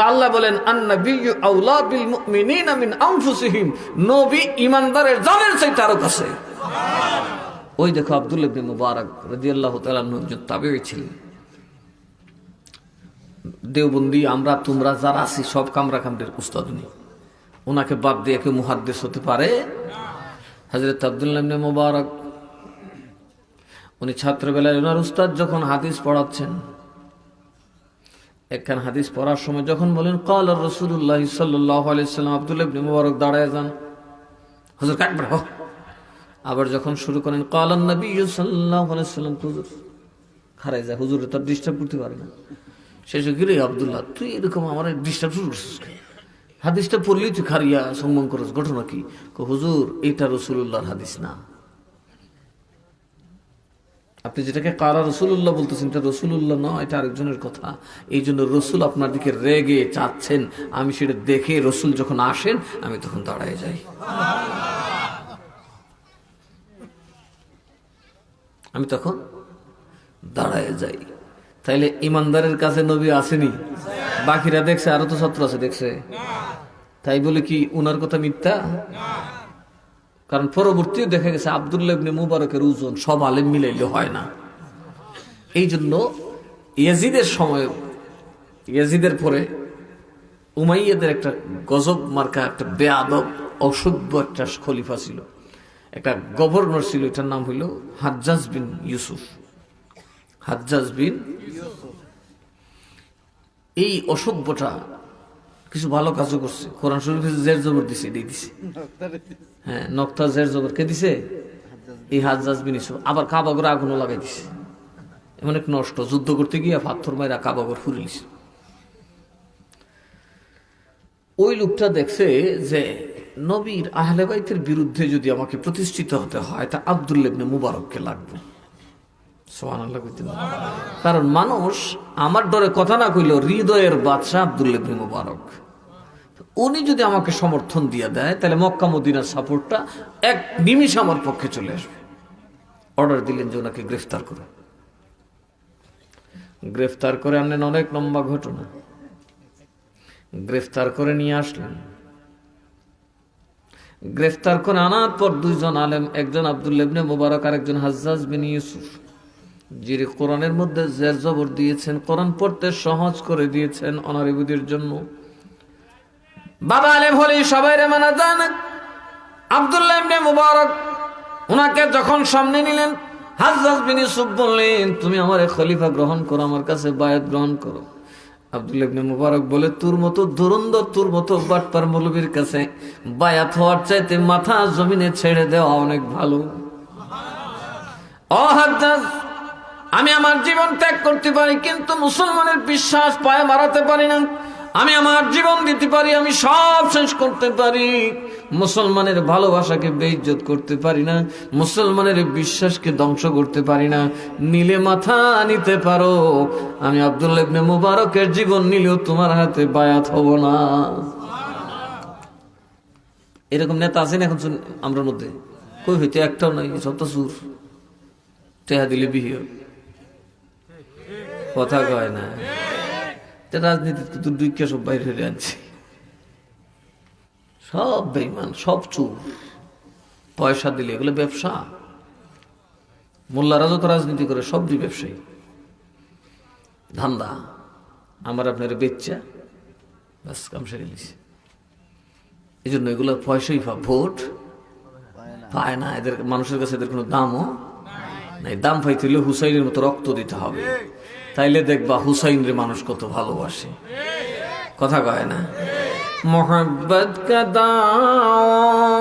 আল্লাহ বলেন আন-নাবিয়্যু আওলা বিল মুমিনিনা মিন আনফুসিহিম, নবী ইমানদারের জানের চাইতে আরো কাছে। ওই দেখো আব্দুল্লাহ ইবনে মুবারক রাদিয়াল্লাহু তাআলা আনহু একজন তাবেঈ ছিলেন। দেওবন্দি আমরা তোমরা যারা আছি সব কামরাকামদের উস্তাদ উনি। ওনাকে বাদ দিয়ে কেউ মুহাদ্দিস হতে পারে? হযরত আব্দুল্লাহ ইবনে মুবারক উনি ছাত্রবেলায় ওনার উস্তাদ যখন হাদিস পড়াচ্ছেন, একখান হাদিস পড়ার সময় যখন বলেন ক্বালা রাসূলুল্লাহ সাল্লাল্লাহু আলাইহি ওয়াসাল্লাম, আব্দুল্লাহ ইবনে মুবারক দাঁড়ায় যান, হুজুর কাটবে হোক। আবার যখন শুরু করেন ক্বালান নবী সাল্লাল্লাহু আলাইহি ওয়াসাল্লাম, হুজুর খারাই যায়, হুজুরে তো ডিস্টার্ব করতে পারে না। শেষে গিরে আব্দুল্লাহ তুই এরকম আমার ডিস্টার্ব শুরু করছিস, হাদিসটা পড়লেই তুই খারিয়া সম্মান করস, ঘটনা কি? হুজুর এটা রাসূলুল্লাহর হাদিস না। আপনি যেটাকে কারা রসুল্লাহ বলতেছেন এটা রসুল্লাহ নয়, এটা আরেকজনের কথা। এই জন্য রসুল আপনার দিকে রেগে চাচ্ছেন, আমি সেটা দেখে রসুল যখন আসেন আমি তখন দাঁড়ায় যাই, আমি তখন দাঁড়ায় যাই। তাইলে ইমানদারের কাছে নবী আসেনি, বাকিরা দেখছে, আরো তো ছাত্র আছে দেখছে, তাই বলে কি উনার কথা মিথ্যা? কারণ পরবর্তীও দেখা গেছে আব্দুল্লাহ ইবনে মুবারকের ওজন সব আলেম মিলাইলে হয় না। এই জন্য ইয়াজিদের সময়, ইয়াজিদের পরে উমাইয়াদের একটা গজব মার্কা একটা বেয়াদব অসভ্য একটা খলিফা ছিল, একটা গভর্নর ছিল, এটার নাম হইল হাজ্জাজ বিন ইউসুফ। হাজ্জাজ বিন এই অসভ্যটা কিছু ভালো কাজও করছে, কোরআন শরীফে জের জবর দিছে, দিয়ে দিছে। হ্যাঁ, নক্তা জের জবর কে দিছে? এই হাজ্জাজ বিন ইউসুফ। আবার কাবাগরে আগুনও লাগাই দিছে, এমন এক নষ্ট, যুদ্ধ করতে গিয়ে পাথর মাইরা কাবাগর ফুরিলিছে। ওই লোকটা দেখছে যে নবীর আহলে বাইতের বিরুদ্ধে যদি আমাকে প্রতিষ্ঠিত হতে হয় তা আব্দুল্লাহ ইবনে মুবারককে লাগবে। সুবহানাল্লাহ কইতেন। কারণ মানুষ আমার ডরে কথা না কইলেও হৃদয়ের বাদশা আব্দুল্লাহ ইবনে মুবারক, উনি যদি আমাকে সমর্থন দিয়ে দেয় তাহলে মক্কা মদিনার সাপোর্টটা এক নিমিষে আমার পক্ষে চলে আসবে। অর্ডার দিলেন যে ওনাকে গ্রেফতার করে। গ্রেফতার করে আনলেন, অনেক লম্বা ঘটনা। গ্রেফতার করে নিয়ে আসলেন। গ্রেফতার করে আনার পর দুইজন আলেম, একজন আব্দুল্লাহ ইবনে মুবারক আর একজন হাজ্জাজ বিন ইউসুফ, যিনি কোরআনের মধ্যে জের জবর দিয়েছেন, কোরআন পড়তে সহজ করে দিয়েছেন অনারিবুদের জন্য। বাবা আলেম হলে সবাই রে মানা যায় না। আব্দুল্লাহ ইবনে মুবারক ওনাকে যখন সামনে নিলেন, হাজ্জাজ বিন ইউসুফ বললেন, তুমি আমার খলিফা গ্রহণ করো, আমার কাছে বায়াত গ্রহণ করো। আব্দুল্লাহ ইবনে মুবারক বলে, তোর মতো ধুরন্ধর, তোর মতো বাটপার মৌলবীর কাছে বায়াত হওয়ার চাইতে মাথা জমিনে ছেড়ে দেওয়া অনেক ভালো। ও হাজ্জাজ, আমি আমার জীবন ত্যাগ করতে পারি, কিন্তু মুসলমানের বিশ্বাস পায়ে মারাতে পারি না। আমি আমার জীবন দিতে পারি, আমি সব শেষ করতে পারি, মুসলমানের ভালোবাসাকে বেইজ্জত করতে পারি না, মুসলমানের বিশ্বাসকে ধ্বংস করতে পারি না। নিলে মাথা নিতে পারো, আমি আব্দুল্লাহ ইবনে মুবারকের জীবন নিলেও তোমার হাতে বায়াত হব না। এরকম নেতা আছেন এখন আমরা মধ্যে? কই হইতে একটাও নাই, সব তো সুর। টেহা দিলে বিহিও, কথা কয় না। রাজনীতি তো দুই সব বাইরে হয়ে আনছে, সব বেঈমান, সব চুর। পয়সা দিলে এগুলো ব্যবসা। মোল্লারা যত রাজনীতি করে সবই ব্যবসায়ী, ধান্দা। আমার আপনার বেচ্চা বাস কাম সেরে নিছে। এই জন্য এগুলো পয়সাই ভোট পায় না, এদের মানুষের কাছে এদের কোনো দামও নাই। দাম পাইতে হলে হুসাইনের মতো রক্ত দিতে হবে, তাইলে দেখবা হুসাইন রে মানুষ কত ভালোবাসে। কথা কয় না? মোহাব্বত কা দাও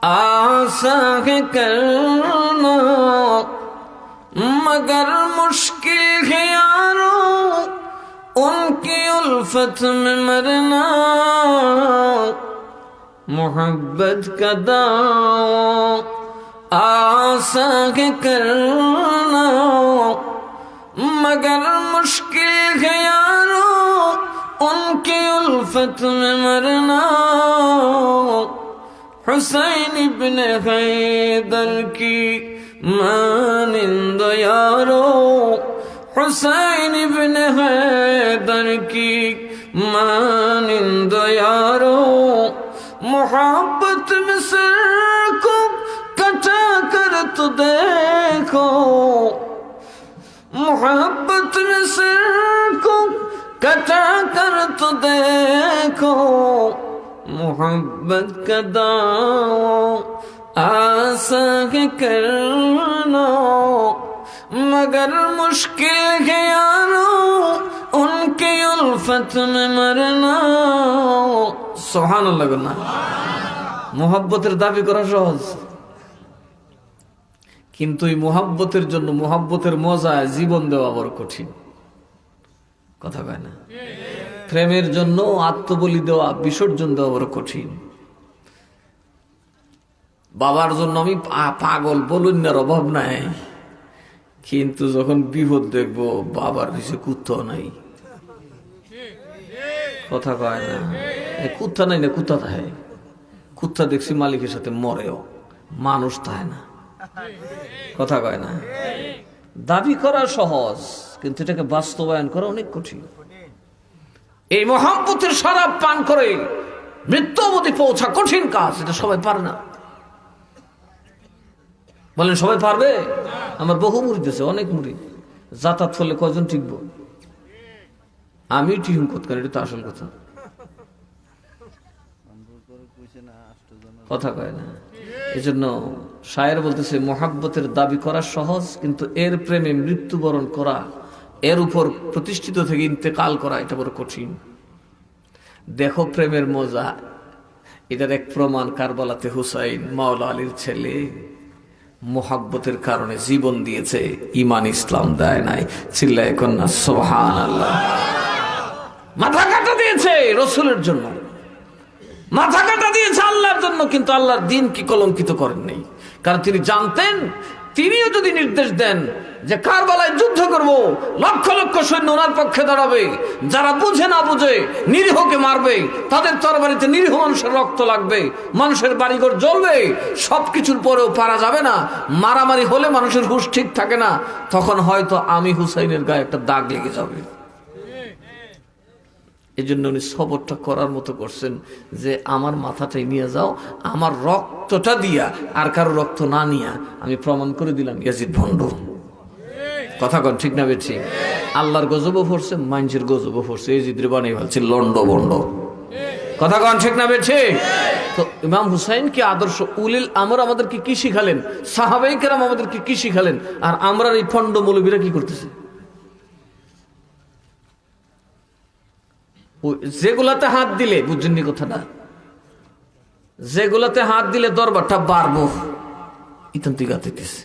आसा है करना मगर मुश्किल है यारों उनकी उल्फत में मरना मोहब्बत का दाव आसा है करना मगर मुश्किल है यारों उनकी उल्फत में मरना हुसैन इब्ने हैदर की मानिंद यारो हुसैन इब्ने हैदर की मानिंद यारो मोहब्बत में सर को कटा कर तो देखो मोहब्बत में सर को कटा कर तो देखो मोहब्बत का दाव आसा है करना मगर मुश्किल है यारों उनकी उल्फत में मरना सुभानाल्लाह गुना मोहब्बतेर दाबी करा সহজ কিন্তু এই মোহাব্বতের জন্য মোহাব্বতের মজায় জীবন দেওয়া বড় কঠিন কথা কয় না প্রেমের জন্য আত্মবলি দেওয়া বিসর্জন দেওয়া বড় কঠিন বাবার জন্য আমি পাগল বলুন না অভাব নাই কিন্তু যখন বিপদ দেখবো বাবার পিছে কুত্তাও নাই। কথা কয় না, কুত্তা নাই না, কুত্তা থাকে। কুত্তা দেখছি মালিকের সাথে মরেও, মানুষ থাকে না। কথা কয় না। দাবি করা সহজ, কিন্তু এটাকে বাস্তবায়ন করা অনেক কঠিন। এই মহব্বতের শরাব পান করে মৃত্যু অবধি পৌঁছা কঠিন কাজ, এটা সবাই পারে না। বলেন সবাই পারবে? আমার বহু মুরিদ আছে, অনেক মুরিদ। যাতায়াত করলে কয়জন টিকবো? আমি টিহুম কোথায়, এটা তো আসল কথা। কথা কয় না। এই জন্য শায়ের বলতেছে, মহাব্বতের দাবি করা সহজ, কিন্তু এর প্রেমে মৃত্যুবরণ করা, এর উপর প্রতিষ্ঠিত থেকে ইন্তেকাল করা, এটা বড় কঠিন। দেখো প্রেমের মজা, এটার এক প্রমাণ কারবালাতে হুসাইন মাওলা আলীর ছেলে মোহাব্বতের কারণে জীবন দিয়েছে, ঈমান ইসলাম দেয় নাই। চিল্লায়ে কন্যা সুবহানাল্লাহ। মাথা কাটা দিয়েছে রাসূলের জন্য, মাথা কাটা দিয়েছে আল্লাহর জন্য, কিন্তু আল্লাহর দ্বীন কি কলঙ্কিত করেন নাই। কারণ তিনি জানতেন, তিনিও যদি নির্দেশ দেন যে কারবালায় যুদ্ধ করব, লক্ষ লক্ষ সৈন্য ওনার পক্ষে দাঁড়াবে, যারা বুঝে না বুঝে নিরীহকে মারবে, তাদের তরবারিতে নিরীহ মানুষের রক্ত লাগবে, মানুষের বাড়িঘর জ্বলবে, সবকিছুর পরেও পারা যাবে না। মারামারি হলে মানুষের হুঁশ ঠিক থাকে না, তখন হয়তো আমি হুসাইনের গায়ে একটা দাগ লেগে যাবে। এই জন্য উনি সবরটা করার মতো করছেন যে আমার মাথাটাই নিয়ে যাও, আমার রক্তটা দিয়া আর কারো রক্ত না নিয়া আমি প্রমাণ করে দিলাম ইয়াজিদ ভণ্ড। কথা কন ঠিক না বেঠি? আল্লাহর গজবও পড়ছে, মানুষের গজবও পড়ছে, ইয়াজিদরে বানিয়ে ফেলছে লন্ড ভণ্ড। কথা কন ঠিক না বেঠি? তো ইমাম হুসাইন কি আদর্শ, উলিল আমর আমাদেরকে কি শিখালেন, সাহাবায়ে কেরাম আমাদেরকে কি শিখালেন, আর আমরা এই ফন্ড মৌলবীরা কি করতেছে? যেগুলাতে হাত দিলে, বুঝছেননি কথাটা, যেগুলাতে হাত দিলে দরবারটা বাড়বো, ইতান্তি গাতেছে।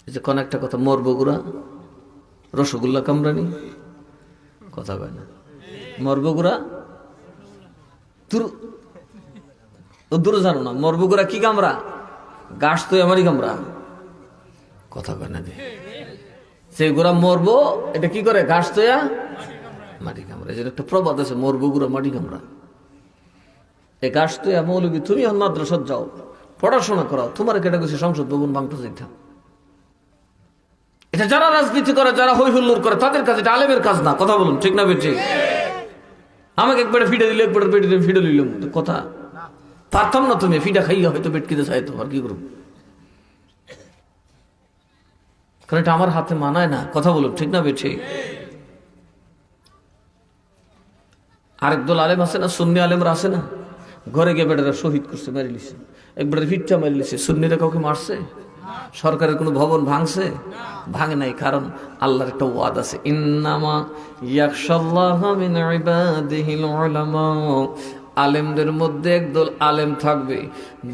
এই যে কোন একটা কথা, মরবগুড়া রসগোল্লা কামরানি, কথা কয় না, মরবগুড়া দূরে জানো না, মরবগুড়া কি কামরা? গাছ তো আমারই কামরা। কথা কয় না, সেই গোড়া মরবো, এটা কি করে? ঘাস তোয়া মাটি কামড়া। যেটা একটা প্রবাদ আছে, মরবো গুড়া মাটি কামড়া। এই ঘাস তোয়া মৌলবী, তুমি এখন মাদ্রাসাত যাও, পড়াশোনা করাও, তোমার কেটে গেছে সংসদ ভবন ভাঙতে যেতে। এটা যারা রাজনীতি করে, যারা হই হুল্লোড় করে, তাদের কাজ, এটা আলেমের কাজ না। কথা বলুন ঠিক না বেঠিক? আমাকে একবারে ফিডে দিলে, একবারে পেটে দিলে ফিডে দিলাম, কথা পারতাম না। তুমি ফিডা খাইয়া হয়তো পেট কিনে চাই, তোমার কি করবো? কারণ এটা আমার হাতে মানায় না। কথা বলুন ঠিক না বেঠি? আরেক দল আলেম আছে না, সুন্নি আলেমরা আছে না, ঘরে গিয়ে বেটারা শহীদ করছে, মারি লিছে, একবারে ভিটটা মারি লিছে। সুন্নিরা কাউকে মারছে? সরকারের কোনো ভবন ভাঙছে? ভাঙে নাই। কারণ আল্লাহর একটা ওয়াদ আছে, ইন্নামা ইয়াখশাল্লাহা মিন ইবাদিহিল উলামা। আলেমদের মধ্যে একদল আলেম থাকবে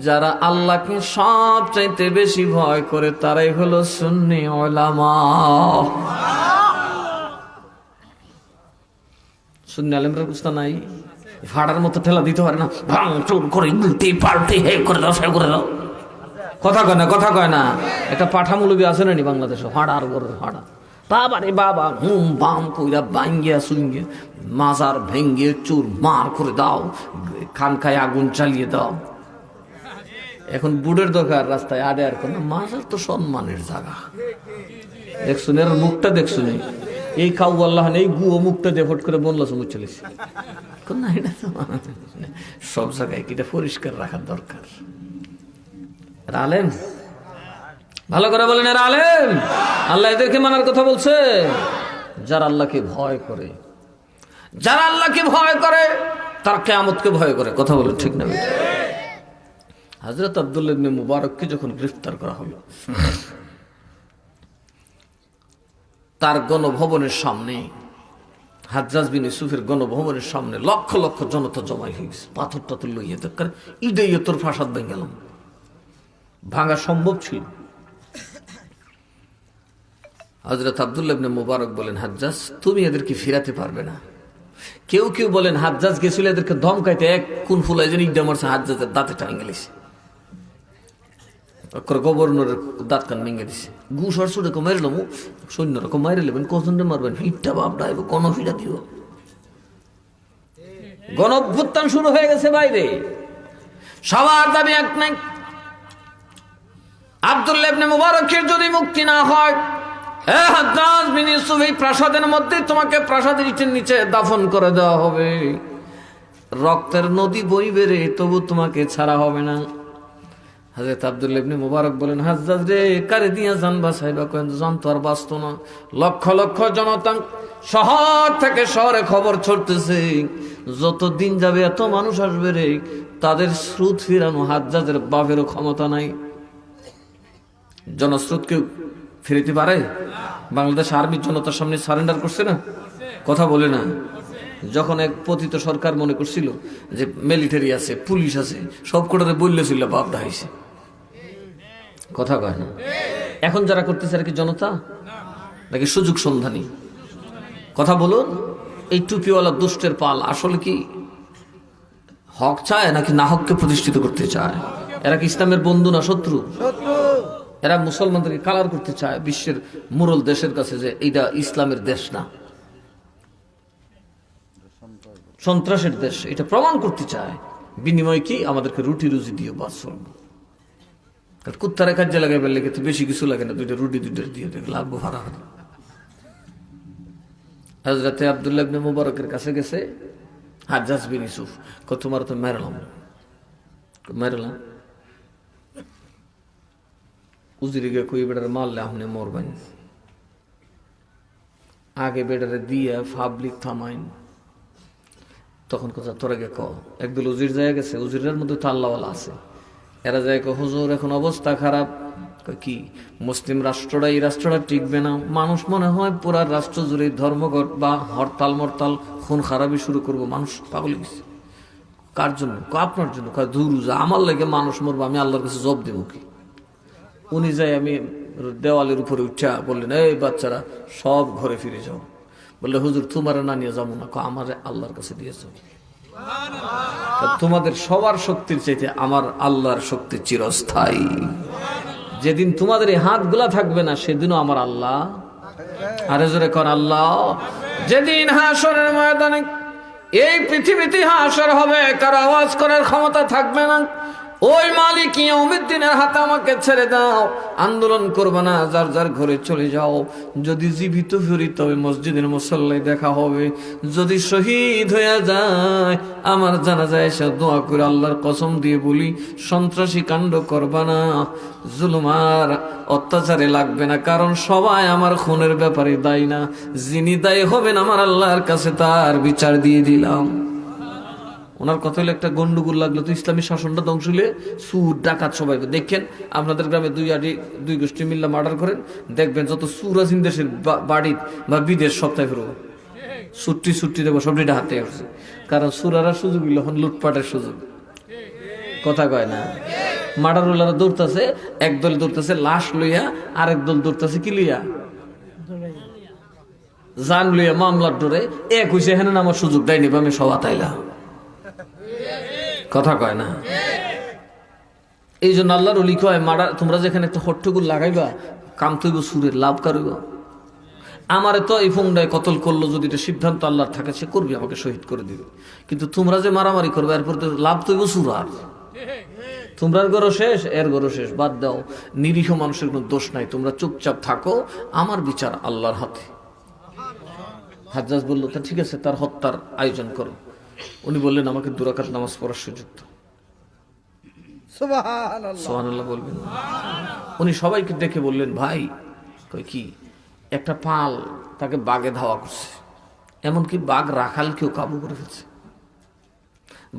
যারা আল্লাহকে সবচাইতে বেশি ভয় করে, তারাই হলো সুন্নি উলামা। সুন্নি আলেমরা বুঝতে নাই, ফাড়ার মতো ঠেলা দিতে পারে না, ভাঙ চুর করে উল্টি পাল্টি হে করে দাও, সে করে দাও। কথা কয় না, কথা কয় না। একটা পাঠা মৌলবী আছে না বাংলাদেশে, ফাড়ার করে ফাড়া, বাবা রে বাবা, হুম বাম কইরা বাঙ্গিয়া সুঙ্গিয়া মাজার ভেঙ্গে চুর মার করে দাও, খানকায় আগুন চালিয়ে দাও। এখন বুড়ের দরকার রাস্তায় আড়ে, আর কোন মাজার তো সম্মানের জায়গা। দেখছুন এর মুখটা, দেখছুন এই খাউ আল্লাহ, এই গুয়ো মুখটা দিয়ে ফট করে বললো সমুচ চলেছে। সব জায়গায় কিটা পরিষ্কার রাখার দরকার। আলেম ভালো করে বলেন, এরা আলেম। আল্লাহ এদেরকে মানার কথা বলছে, যারা আল্লাহকে ভয় করে। যারা আল্লাহকে ভয় করে তার কিয়ামতকে ভয় করে। কথা বলেন ঠিক না? হযরত আব্দুল্লাহ ইবনে মুবারককে যখন গ্রেফতার করা হলো, তার গণভবনের সামনে, হাজ্জাজ বিন ইউসুফের গণভবনের সামনে লক্ষ লক্ষ জনতা জমাই হয়ে গেছে। পাথর টাথর লইয়ে দরকার, ঈদে তোর ফাঁসাদ ভেঙে গেলাম, ভাঙা সম্ভব ছিল। হযরত আব্দুল্লাহ ইবনে মুবারক বলেন, হাজ্জাজ তুমি এদেরকে ফিরাতে পারবে না। কেউ কেউ বলেন হাজ্জাজ গেছিল এদেরকে ধমকাইতে, এক কোন ফুলাই যেন ইডা মারছে, হাজ্জাজের দাঁতে টাঙে গেছে। গভর্নরের দাঁত কান ভেঙে দিছে, ঘুষ আর সুরে মারিলাম, সৈন্যরা মারি নেবেন, কজন মারবেন, ফিটটা বাপটা কোন ফিটা দিব। গণ অভ্যুত্থান শুরু হয়ে গেছে বাইরে, সবার দাবি এক নাই। আব্দুল্লাহ ইবনে মুবারকের যদি মুক্তি না হয়, হাজ্জাজ বিন ইউসুফ এই প্রাসাদের মধ্যে তোমাকে প্রাসাদের ইটের নিচে দাফন করে দেওয়া হবে, রক্তের নদী বইবে রে, তবু তোমাকে ছাড়া হবে না। হযরত আব্দুল্লাহ ইবনে মুবারক বলেন, হাজ্জাজ রে, কারে দিয়া জান বাঁচাইবা? কেন জান তো আর বাঁচত না। লক্ষ লক্ষ জনতা শহর থেকে শহরে খবর ছড়তেছে, যত দিন যাবে এত মানুষ আসবে রে, তাদের স্রোত ফিরানো হাজ্জাজের বাপেরও ক্ষমতা নাই। জনস্রোত কেউ ফিরিতে পারে? বাংলাদেশ আর্মির জনতার সামনে সারেন্ডার করছে না, কথা বলে না। যখন এক পতিত সরকার মনে করছিল যে মিলিটারি আছে, পুলিশ আছে, সব কোটারে বললেছিল বাপ ডাইছে, কথা কয় না। এখন যারা করতেছে আর কি জনতা নাকি সুযোগ সন্ধানী? কথা বলুন। এই টুপিওয়ালা দুষ্টের পাল আসলে কি হক চায় নাকি না হককে প্রতিষ্ঠিত করতে চায়? এরা কি ইসলামের বন্ধু না শত্রু? এরা মুসলমানদেরকে কালার করতে চায় বিশ্বের মুরল দেশের কাছে যে এইটা ইসলামের দেশ না, সন্ত্রাসের দেশ, এটা প্রমাণ করতে চায়। বিনিময় কি? আমাদেরকে রুটি রুজি দিয়ে বাস চলবো। কুত্তারে কাজে লাগাই ফেললে কিন্তু বেশি কিছু লাগে না, দুইটা রুটি দুইটা দিয়ে লাগবো ভাড়া। হযরতে আব্দুল্লাহ ইবনে মুবারকের কাছে গেছে হাজ্জাজ বিন ইউসুফ, তোমার তো মারলাম। উজিরে গিয়ে কই বেটারে মারলে আপনি মরবেন, আগে বেটারে দিয়ে পাবলিক থামাইন। তখন কথা তোরা গে ক, একদল উজির যায় গেছে, উজিরের মধ্যে তো আল্লাহওয়ালা আছে, এরা যায় ক, হুজুর এখন অবস্থা খারাপ। কি মুসলিম রাষ্ট্রটা, এই রাষ্ট্রটা টিকবে না, মানুষ মনে হয় পুরা রাষ্ট্র জুড়ে ধর্মঘট বা হরতাল মরতাল খুন খারাপি শুরু করবো, মানুষ পাগল গেছে। কার জন্য? আপনার জন্য। দূর আমার লাগে মানুষ মরবো, আমি আল্লাহর কাছে জব দেবো কি? উনি যাই আমি দেওয়ালের উপরে উঠা বললেন, এই বাচ্চারা সব ঘরে ফিরে যাও। বললে হুজুর তোমার না নিয়ে যাবো না, আমার আল্লাহর কাছে দিয়েছ। তোমাদের সবার শক্তির চাইতে আমার আল্লাহর শক্তি চিরস্থায়ী। যেদিন তোমাদের এই হাতগুলা থাকবে না, সেদিনও আমার আল্লাহ। আরে জোরে কর আল্লাহ। যেদিন হাসরের ময়দানে এই পৃথিবীতে হাসর হবে, কারো আওয়াজ করার ক্ষমতা থাকবে না, ওই মালিক ইয়াউমিদ্দিনের হাতে আমাকে ছেড়ে দাও, আন্দোলন করবে না, যার যার ঘরে চলে যাও। যদি জীবিত ফিরি তবে মসজিদের মুসল্লায় দেখা হবে, যদি শহীদ হয়ে যায় আমার জানাজায় এসে দোয়া করে আল্লাহর কসম দিয়ে বলি, সন্ত্রাসী কাণ্ড করবা না, জুলুমার অত্যাচারে লাগবে না, কারণ সবাই আমার খুনের ব্যাপারে দায়ী না। যিনি দায়ী হবেন আমার আল্লাহর কাছে তার বিচার দিয়ে দিলাম। ওনার কথা হলো একটা গন্ডগোল লাগলো তো ইসলামী শাসনটা ধ্বংস হলে সুর ডাকাত সবাই দেখেন। আপনাদের গ্রামে দুই গোষ্ঠী মিল্লা মার্ডার করেন, দেখবেন যত সুর আছেন দেশের বাড়ি বা বিদেশ সপ্তাহে ফেরবো, ছুট্টি দেবো, সবটি হাতে আসছে। কারণ সুরারা সুযোগ দিল এখন লুটপাটের সুযোগ, কথা কয় না। মার্ডার ওলারা দৌড়তেছে, একদল দৌড়তেছে লাশ লইয়া, আরেক দল দৌড়তেছে কি লইয়া, জান লইয়া, মামলার ডোরে। এক হয়েছে এখানে আমার সুযোগ দেয়নি, আমি সব আতাইলা, কথা কয় না। এই জন্য আল্লাহর ওলি কয়, মারা তোমরা যেখানে একটা হট্টগোল লাগাইবা, কাম তৈব সুরের লাভ কারইব। আমারে তো এই ফোনটায় কতল করলো, যদি এটা সিদ্ধান্ত আল্লাহর থাকে সে করবি, আমাকে শহীদ করে দিবে। কিন্তু তোমরা যে মারামারি করবে এরপর তো লাভ তৈব সুরার, তোমরার গরো শেষ, এর গরো শেষ, বাদ দাও। নিরীহ মানুষের কোনো দোষ নাই, তোমরা চুপচাপ থাকো, আমার বিচার আল্লাহর হাতে। হাজ্জাজ বলল, তা ঠিক আছে, তার হত্যার আয়োজন করো। উনি বললেন, আমাকে 2 রাকাত নামাজ পড়ার সুযোগ দাও। সুবহানাল্লাহ বলবেন। উনি সবাইকে দেখে বললেন, ভাই কই কি, একটা পাল তাকে বাঘে ধাওয়া করছে, এমনকি বাঘ রাখালকেও কাবু করে ফেলছে।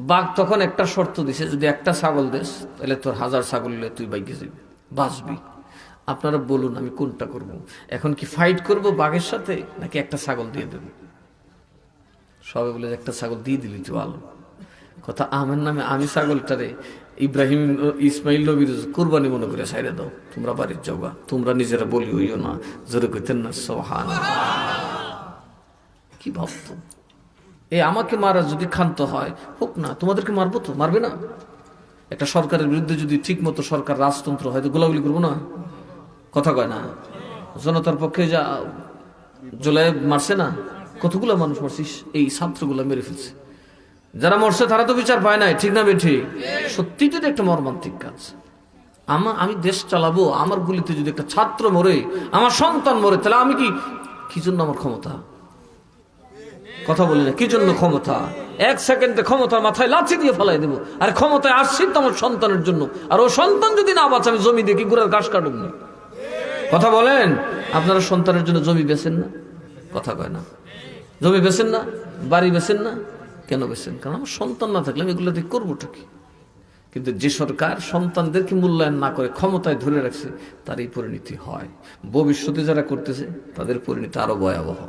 বাঘ তখন একটা শর্ত দিছে, যদি একটা ছাগল দেস তাহলে তোর 1000 ছাগল তুই বাইকে যাবি, বাঁচবি। আপনারা বলুন আমি কোনটা করব? এখন কি ফাইট করব বাঘের সাথে, নাকি একটা ছাগল দিয়ে দেব? সবাই বলে একটা ছাগল দিয়ে দিলি তুই ভালো কথা। আমার নামে আমি ছাগলটারে ইব্রাহিম ইসমাইল নবীর কুরবানি মনে করে সাইরে দাও, তোমরা বাড়ির যাওগা, তোমরা নিজেরা বলি হইও না, জোরে কইতেন না সুবহানাল্লাহ। কি ভাবতো, আমাকে মারা যদি ক্ষান্ত হয় হোক না, তোমাদেরকে মারবো তো, মারবে না? একটা সরকারের বিরুদ্ধে যদি ঠিক মতো সরকার রাজতন্ত্র হয় তো গোলাগুলি করবো না? কথা কয় না? জনতার পক্ষে যা জুলাই মারছে না, কতগুলো মানুষ মারছে, এই ছাত্রগুলো মেরে ফেলছে। যারা মরছে তারা তো বিচার পায় নাই, ঠিক না বেঠিক? সত্যিই তো একটা মর্মান্তিক কাজ। আমি দেশ চালাবো, আমার গুলিতে যদি একটা ছাত্র মরে, আমার সন্তান মরে, তাহলে আমি কি জন্য আমার ক্ষমতা? কথা বলি না, কি জন্য ক্ষমতা? 1 সেকেন্ডে ক্ষমতার মাথায় লাথি দিয়ে ফেলাই দেবো। আর ক্ষমতায় আসছি তো আমার সন্তানের জন্য, আর ও সন্তান যদি না বাঁচে আমি জমি দেখি গুড়ার ঘাস কাটুক না। কথা বলেন, আপনারা সন্তানের জন্য জমি বেচেন না? কথা কয় না? জমি বেচেন না, বাড়ি বেচেন না? কেন বেচেন? কারণ আমার সন্তান না থাকলে আমি এগুলো দিয়ে করবোটা কি? কিন্তু যে সরকার সন্তানদেরকে মূল্যায়ন না করে ক্ষমতায় ধরে রাখছে, তার এই পরিণতি হয়। ভবিষ্যতে যারা করতেছে তাদের পরিণতি আরো ভয়াবহ।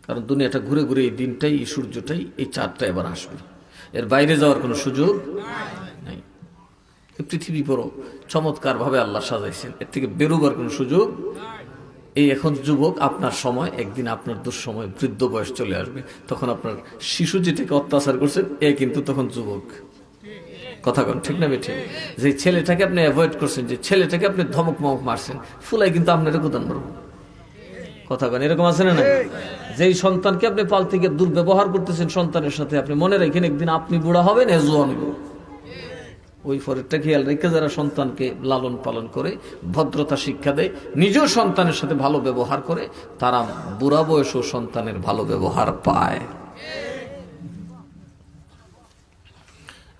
কারণ দুনিয়াটা ঘুরে ঘুরে এই দিনটাই, এই সূর্যটাই, এই চাঁদটা এবার আসবে, এর বাইরে যাওয়ার কোনো সুযোগ নাই। পৃথিবী বড় চমৎকার ভাবে আল্লাহ সাজাইছেন, এর থেকে বেরোবার কোনো সুযোগ। এই এখন যুবক, আপনার সময়, একদিন আপনার দুঃসময় বৃদ্ধ বয়স চলে আসবে, তখন আপনার শিশু যেটাকে অত্যাচার করছেন এ কিন্তু তখন যুবক। কথা কন, ঠিক না বেঠিক? যে ছেলেটাকে আপনি অ্যাভয়েড করছেন, যে ছেলেটাকে আপনি ধমক মমক মারছেন, ফুলাই কিন্তু আপনার কোদান মারব। কথা কন, এরকম আছে না? যেই সন্তানকে আপনি পালতে গিয়ে দুর্ব্যবহার করতেছেন সন্তানের সাথে, আপনি মনে রাখেন একদিন আপনি বুড়া হবেন, এ জোয়ান হইব। ওই পরেরটা খেয়াল রেখে যারা সন্তানকে লালন পালন করে, ভদ্রতা শিক্ষা দেয়, নিজের সন্তানের সাথে ভালো ব্যবহার করে, তারা বুড়া বয়সও সন্তানের ভালো ব্যবহার পায়।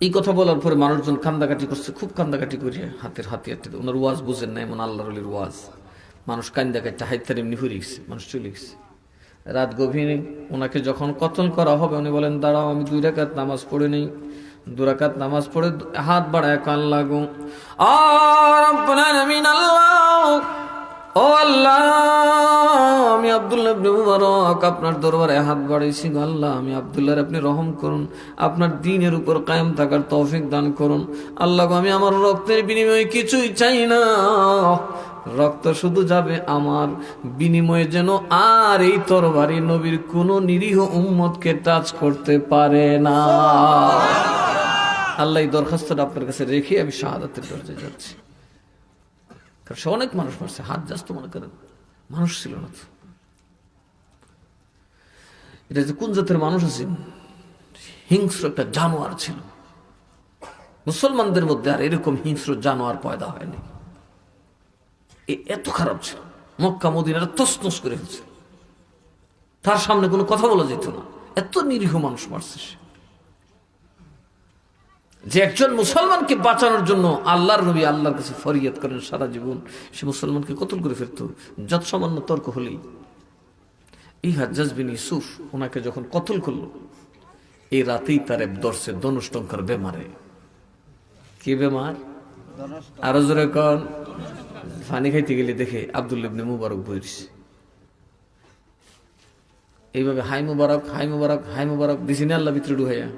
এই কথা বলার পরে মানুষজন কান্দাকাটি করছে, খুব কান্দাকাটি করিয়া হাতের হাতিয়াতে। ওনার ওয়াজ বুঝেন না, এমন আল্লাহর ওলির ওয়াজ। মানুষ কান্দাকাটি হাইতার এমনি হয়ে গেছে, মানুষ চলে গেছে। রাত গভীরে ওনাকে যখন কতল করা হবে, উনি বলেন দাঁড়াও, আমি 2 রাকাত নামাজ পড়ে নেই। 2 রাকাত নামাজ পড়ে হাত বাড়ায় কান লাগো, ও আল্লাহ, আমি আব্দুল্লাহ ইবনে মুবারক আপনার দরবারে হাত বাড়াইছি। আল্লাহ, আমি আব্দুল্লাহর আপনি রহম করুন, আপনার দ্বীনের উপর কায়েম থাকার তৌফিক দান করুন। আল্লাহ, আমি আমার রক্তের বিনিময়ে কিছুই চাই না, রক্ত শুধু যাবে আমার, বিনিময়ে যেন আর এই তরবারি নবীর কোন নিরীহ উম্মতকে টাচ করতে পারে না। আল্লাহ, এই দরখাস্তটা আপনার কাছে রেখে আমি শাহাদাতের দরজায় যাচ্ছি। কারণ সে অনেক মানুষ মারছে, হাত যাস্ত মনে করেন মানুষ ছিল না তো। এটা যে কোন জাতের মানুষ আছে, হিংস্র একটা জানোয়ার ছিল। মুসলমানদের মধ্যে আর এরকম হিংস্র জানোয়ার পয়দা হয়নি। এত খারাপ ছিল, মক্কা মদিনাটা তছনছ করে ফেলছে, তার সামনে কোনো কথা বলা যেত না, এত নিরীহ মানুষ মারছে সে। যে একজন মুসলমানকে বাঁচানোর জন্য আল্লাহর নবী আল্লাহর কাছে ফরিয়াদ করেন সারা জীবন, সে মুসলমানকে কতল করে ফেলত যত সামান্য তর্ক হলেই। এই হাজ্জাজ বিন ইউসুফ ওনাকে যখন কতল করলো, এই রাতেই তার ধরছে ধনুষ্টঙ্কার বেমারে। কি বেমার? আরো জোরে কন। পানি খাইতে গেলে দেখে আব্দুল্লাহ ইবনে মুবারক বইছে, এইভাবে হাই মুবারক, হাই মুবারক, হাই মুবারক দিছি না, আল্লাহ ভিতরে ঢুকাইয়া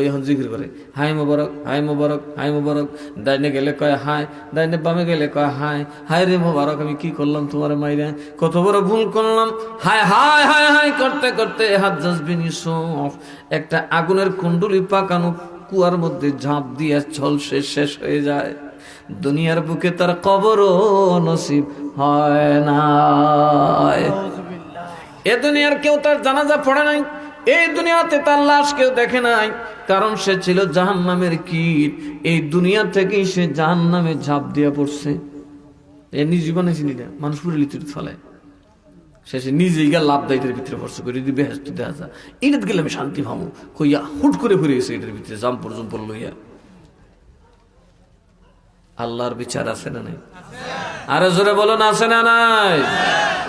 এখন জিকির করে, হাই মুবারক, হাই মুবারক, হাই মুবারক। ডাইনে গেলে কয় হাই, ডাইনে বামে গেলে কয় হাই। হাই রে মুবারক, আমি কি করলাম তোমার মাইরা, কত বড় ভুল করলাম। হাই হাই হাই হাই করতে করতে হাজ্জাজ বিন ইউসুফ একটা আগুনের কুণ্ডুলি পাকানো কুয়ার মধ্যে ঝাঁপ দিয়ে ঝলসে শেষ হয়ে যায়। দুনিয়ার বুকে তার কবরও নসিব হয় না। এ দুনিয়ার কেউ তার জানাজা পড়ে নাই, এই দুনিয়াতে তার লাশ কেউ দেখে নাই, কারণ সে ছিল জাহান্নামের কীট। এই দুনিয়া থেকেই সে জাহান্নামে ঝাঁপ দিয়ে পড়ছে। এ নিজ জীবনে চিনি না, মানুষ পুরে লিচুর ফলায়, শেষে নিজেই গা লাভ দায়িত্বের ভিতরে খরচ করে যদি বেহেস্ত দেখা যায়, এটাতে গেলে আমি শান্তি পাবো, কইয়া হুট করে ঘুরে গেছে এটার ভিতরে জাম পর্যন্ত লইয়া। আল্লাহর বিচার আছে না নাই? আরে জোরে বলো না, আছে না নাই?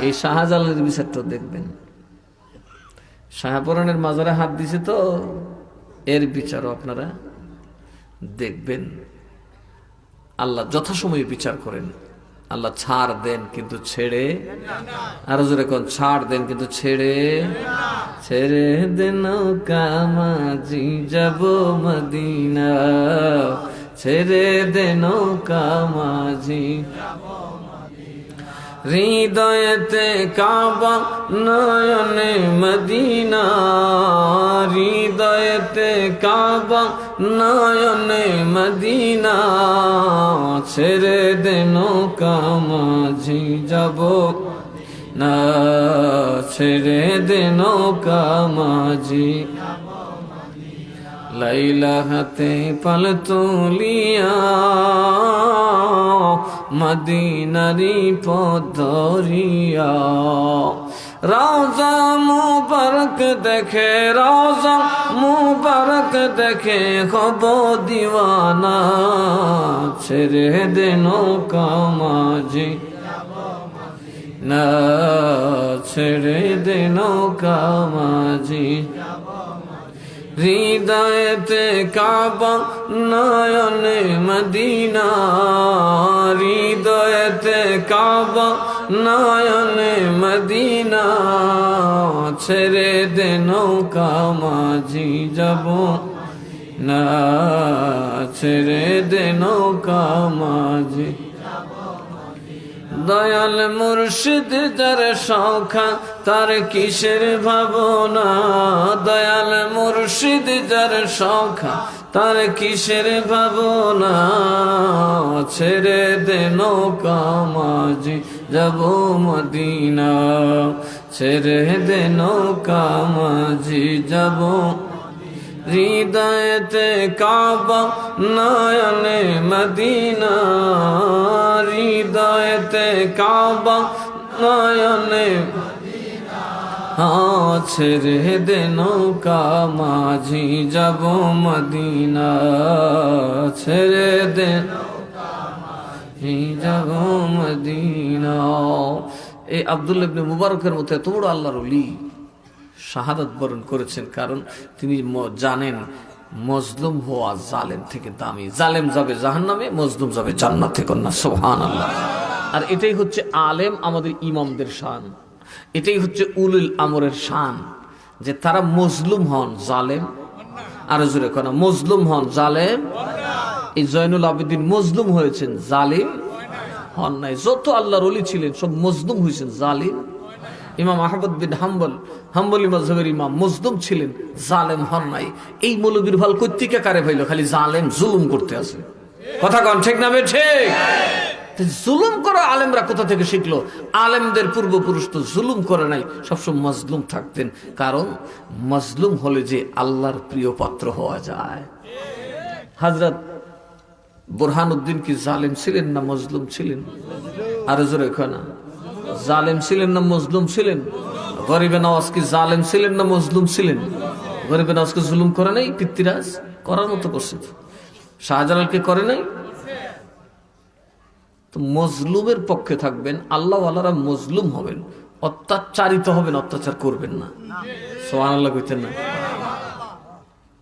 এই শাহজালালের বিচারটা দেখবেন। শাহপরানের মাজারে হাত দিছে তো, এর বিচারও আপনারা দেখবেন। আল্লাহ যথাসময়ে বিচার করেন। আল্লাহ ছাড় দেন কিন্তু ছেড়ে, আরো জোরে কোন, ছাড় দেন কিন্তু ছেড়ে, ছেড়ে দেন কামাজি যাব মদিনা, ছেড়ে দেন কামাজি। হৃদয়েতে কাবা নয়নে মদিনা, হৃদয়েতে কাবা নয়নে মদিনা, ছেড়ে দে নৌকা মাঝি যাব না, ছেড়ে দে নৌকা মাঝি। লাইলা হাতে পাল তুলিয়া মদিনারি পদরিয়া, রওজা মুবারক দেখে, রওজা মুবারক দেখে হব দিওয়ানা, ছেড়ে দে নৌকা মাঝি না, ছেড়ে দে নৌকা মাঝি। হৃদয়েতে কাবা নয়নে মদিনা, হৃদয়েতে কাবা নয়নে মদিনা, ছেড়ে দে নৌকা মাঝি যাব না, ছেড়ে দে নৌকা মাঝি। দয়াল মুর্শিদ যার সখা তার কিসের ভাবনা, দয়াল মুর্শিদ যার সখা তার কিসের ভাবনা, ছেড়ে দে নৌকা মাঝি যাব মদিনা, ছেড়ে দে নৌকা মাঝি যাব। হৃদয়েতে কাবা নয়নে মদিনা, হৃদয়েতে কাবা নয়নে, ছেড়ে দে নৌকা মাঝি যাব মদিনা, ছেড়ে দে যাব মদিনা। এই আব্দুল্লাহ ইবনে মুবারকের মতো এত বড় আল্লাহর ওলি শাহাদাত বরণ করেছেন, কারণ তিনি জানেন মজলুম হওয়া জালেম থেকে দামি। জালেম যাবে জাহান্নামে, মজলুম যাবে জান্নাতে। কন্যা সুবহানাল্লাহ। আর এটাই হচ্ছে আলেম আমাদের ইমামদের শান, এটাই হচ্ছে উলুল আমরের শান, যে তারা মজলুম হন জালেম, আরো জোরে কনা মজলুম হন জালেম। এই জয়নুল আবেদিন মজলুম হয়েছেন, জালিম হন নাই। যত আল্লাহর ওলি ছিলেন সব মজলুম হয়েছেন, জালিম। ইমাম আহমদ বিন হাম্বল, হাম্বলি মাযহাবের ইমাম, মজলুম ছিলেন, জালেম হন নাই। এই মৌলবীর ভাল কর্তিকা কারে ভাইল, খালি জালেম জুলুম করতে আছে। কথা কন ঠিক না ঠিক? জুলুম করা আলেমরা কোথা থেকে শিখলো? আলেমদের পূর্বপুরুষ তো জুলুম করে নাই, সবসময় মজলুম থাকতেন। কারণ মজলুম হলে যে আল্লাহর প্রিয় পাত্র হওয়া যায়। হযরত বুরহানুদ্দিন কি জালেম ছিলেন না মজলুম ছিলেন? আরো জোরে কনা, জালেম ছিলেন না মজলুম ছিলেন? গরিবে নওয়াজ কি জালেম ছিলেন না মজলুম ছিলেন? গরিবে নওয়াজকে জুলুম করে নাই? পিতৃরাজ করার মতো করছে। শাহজালালকে করে নাই? তো মজলুমের পক্ষে থাকবেন, আল্লাহ ওয়ালারা মজলুম হবেন, অত্যাচারিত হবেন, অত্যাচার করবেন না। সুবহানাল্লাহ কইতেন না?